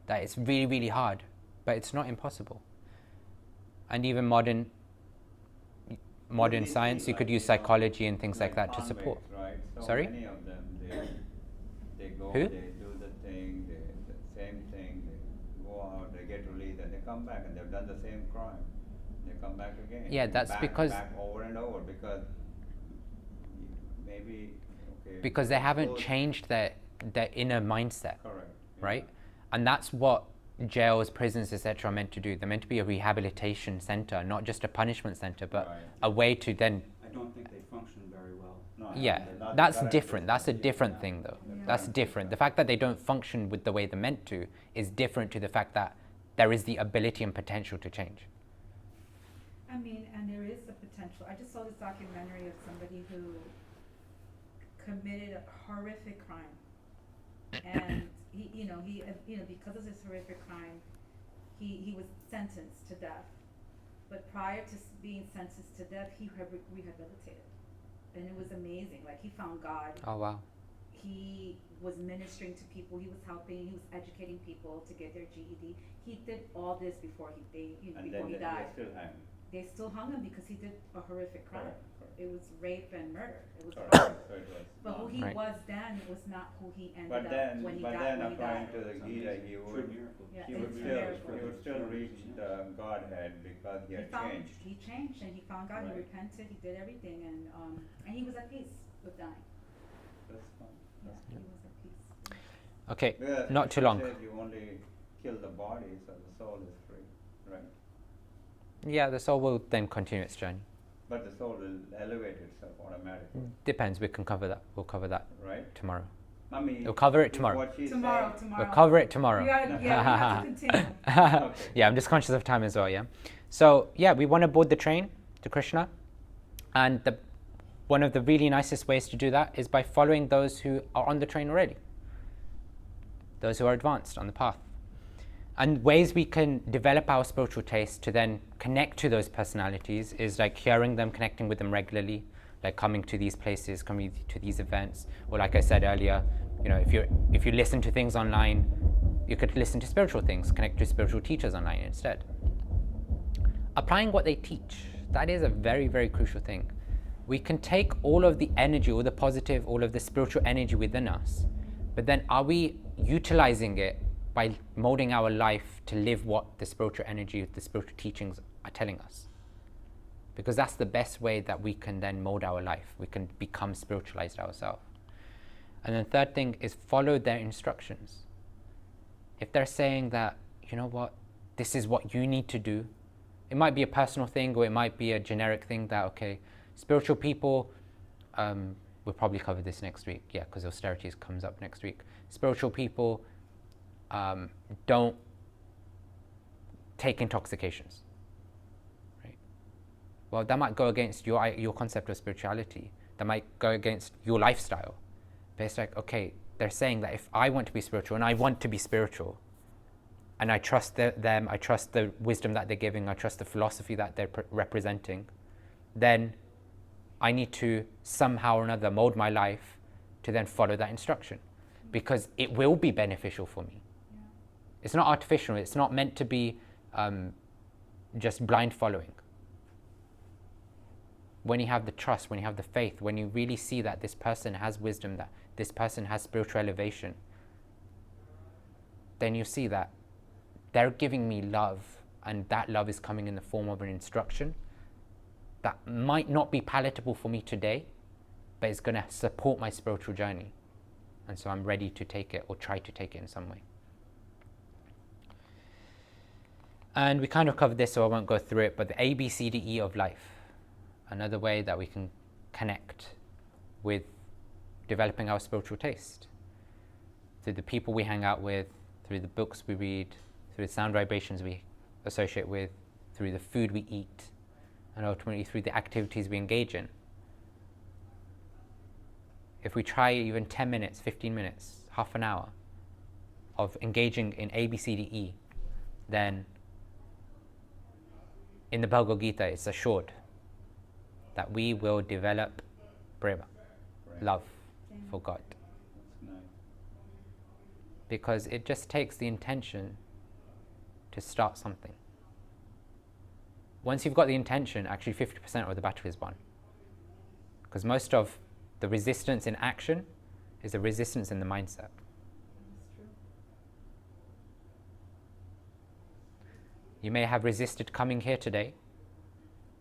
that it's really, really hard, but it's not impossible. And even modern Well, science, you like, could use you know, psychology and things like that to convicts, support. Right? So Sorry? many of them, they go, Who? they do the thing, the same thing, they go out, they get released, and they come back and they've done the same crime. They come back again. Yeah, that's because- back over and over because maybe okay. Because they haven't those- changed their inner mindset, Correct. right? And that's what jails, prisons, etc. are meant to do. They're meant to be a rehabilitation center, not just a punishment center, but Right. a way to then. I don't think they function very well. No, Yeah, they're not that's correct different. That's a business. different thing, though. Yeah. That's different. The fact that they don't function with the way they're meant to is different to the fact that there is the ability and potential to change. I mean, and there is the potential. I just saw this documentary of somebody who committed a horrific crime, and he because of this horrific crime, he was sentenced to death. But prior to being sentenced to death, he rehabilitated, and it was amazing. Like, he found God. Oh wow. He was ministering to people. He was helping. He was educating people to get their GED. He did all this before And before then he they died. still hang. They still hung him because he did a horrific crime. Correct. It was rape and murder. It was Correct. horrible. So it was But who not- he Right. was then was not who he ended But up then, when he but died. then when he according died. to the It's Gita, amazing. he True would, miracle. Yeah, he it's would a still, miracle. he would still reach the Godhead because he had changed. He changed and he found God. Right. He repented. He did everything, and he was at peace with dying. That's fine. Yeah, he was at peace. Okay, Because not too Krishna long. says you only kill the body, so the soul is free, right? Yeah, the soul will then continue its journey. But the soul will elevate itself automatically, Depends. We can cover that. We'll cover that right? tomorrow. I mean, We'll cover it if tomorrow. What she's Tomorrow. We'll cover it tomorrow. We have to continue. Okay. Yeah, I'm just conscious of time as well. Yeah. So yeah, we want to board the train to Krishna, and one of the really nicest ways to do that is by following those who are on the train already. Those who are advanced on the path. And ways we can develop our spiritual taste to then connect to those personalities is like hearing them, connecting with them regularly, like coming to these places, coming to these events, or like I said earlier, if you listen to things online, you could listen to spiritual things, connect to spiritual teachers online instead. Applying what they teach, that is a very, very crucial thing. We can take all of the energy, all the positive, all of the spiritual energy within us, but then are we utilizing it by molding our life to live what the spiritual energy, the spiritual teachings are telling us? Because that's the best way that we can then mold our life. We can become spiritualized ourselves. And then third thing is follow their instructions. If they're saying that, you know what, this is what you need to do, it might be a personal thing or it might be a generic thing that, okay, spiritual people, we'll probably cover this next week, yeah, because austerities comes up next week. Spiritual people don't take intoxications, right? Well, that might go against your concept of spirituality. That might go against your lifestyle. But it's like, okay, they're saying that if I want to be spiritual, and I want to be spiritual, and I trust them, I trust the wisdom that they're giving, I trust the philosophy that they're representing, then I need to somehow or another mold my life to then follow that instruction, because it will be beneficial for me. Yeah. It's not artificial. It's not meant to be just blind following. When you have the trust, when you have the faith, when you really see that this person has wisdom, that this person has spiritual elevation, then you see that they're giving me love, and that love is coming in the form of an instruction that might not be palatable for me today, but it's going to support my spiritual journey. And so I'm ready to take it, or try to take it in some way. And we kind of covered this, so I won't go through it, but the A, B, C, D, E of life. Another way that we can connect with developing our spiritual taste. Through the people we hang out with, through the books we read, through the sound vibrations we associate with, through the food we eat, and ultimately through the activities we engage in. If we try even 10 minutes, 15 minutes, half an hour of engaging in A, B, C, D, E, then in the Bhagavad Gita it's assured that we will develop prema, love for God. That's nice. Because it just takes the intention to start something. Once you've got the intention, actually 50% of the battle is won. Because most of the resistance in action is a resistance in the mindset. That's true. You may have resisted coming here today,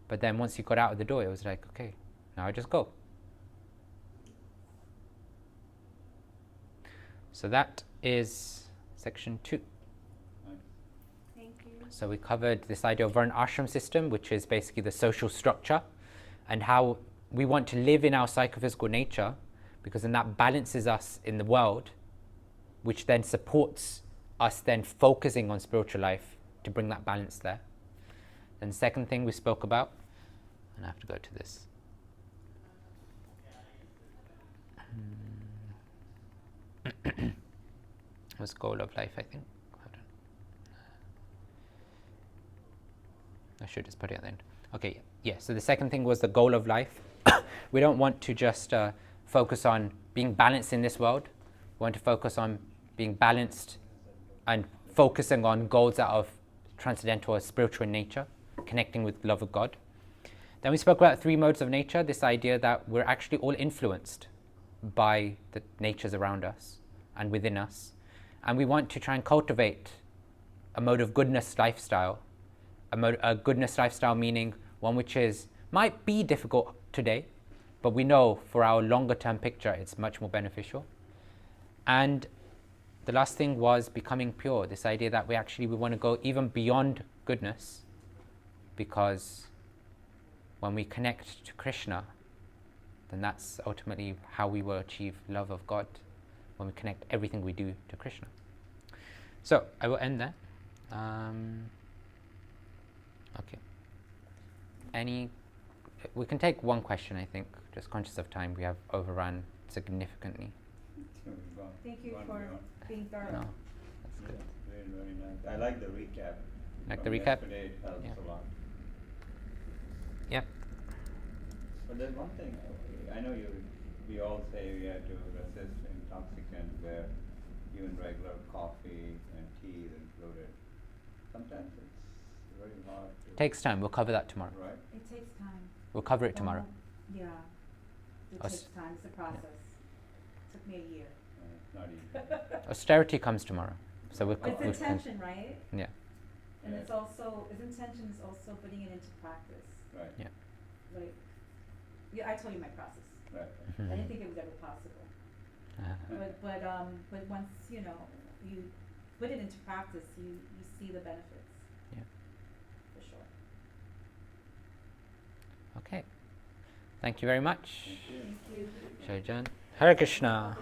but then once you got out of the door, it was like, okay, now I just go. So that is section 2. Nice. Thank you. So we covered this idea of Varna ashram system, which is basically the social structure, and how we want to live in our psychophysical nature, because then that balances us in the world, which then supports us then focusing on spiritual life to bring that balance there. Then the second thing we spoke about, and I have to go to this. Was goal of life, I think. Hold on. I should just put it at the end. Okay, yeah, so the second thing was the goal of life. We don't want to just focus on being balanced in this world. We want to focus on being balanced and focusing on goals that are transcendental or spiritual in nature, connecting with the love of God. Then we spoke about 3 modes of nature, this idea that we're actually all influenced by the natures around us and within us. And we want to try and cultivate a mode of goodness lifestyle. A goodness lifestyle meaning one which might be difficult today, but we know for our longer term picture it's much more beneficial. And the last thing was becoming pure, this idea that we want to go even beyond goodness, because when we connect to Krishna, then that's ultimately how we will achieve love of God, when we connect everything we do to Krishna. So I will end there. Okay. We can take one question, I think, just conscious of time. We have overrun significantly. So we've gone- Thank you gone for beyond. being thorough. No, that's good. Yeah, very, very nice. I like the recap. Like the from recap? Yesterday, it helps Yeah. a lot. Yep. But there's one thing, I know we all say we have to resist intoxicants where even regular coffee and tea is included. Sometimes it's very hard to. Takes time. We'll cover that tomorrow. Right? It takes time. We'll cover it tomorrow. Yeah. It Us- takes time. It's a process. Took me a year. It's not easy. Austerity comes tomorrow. So we'll It's intention, right? Yeah. And Yeah. it's also, its intention is also putting it into practice. Right, Yeah. Like, yeah, I told you my process. right. I didn't think it was ever possible. But once, you put it into practice, you see the benefits. Yeah. For sure. Okay. Thank you very much. Thank you. Thank you. Shaijan. Hare Krishna.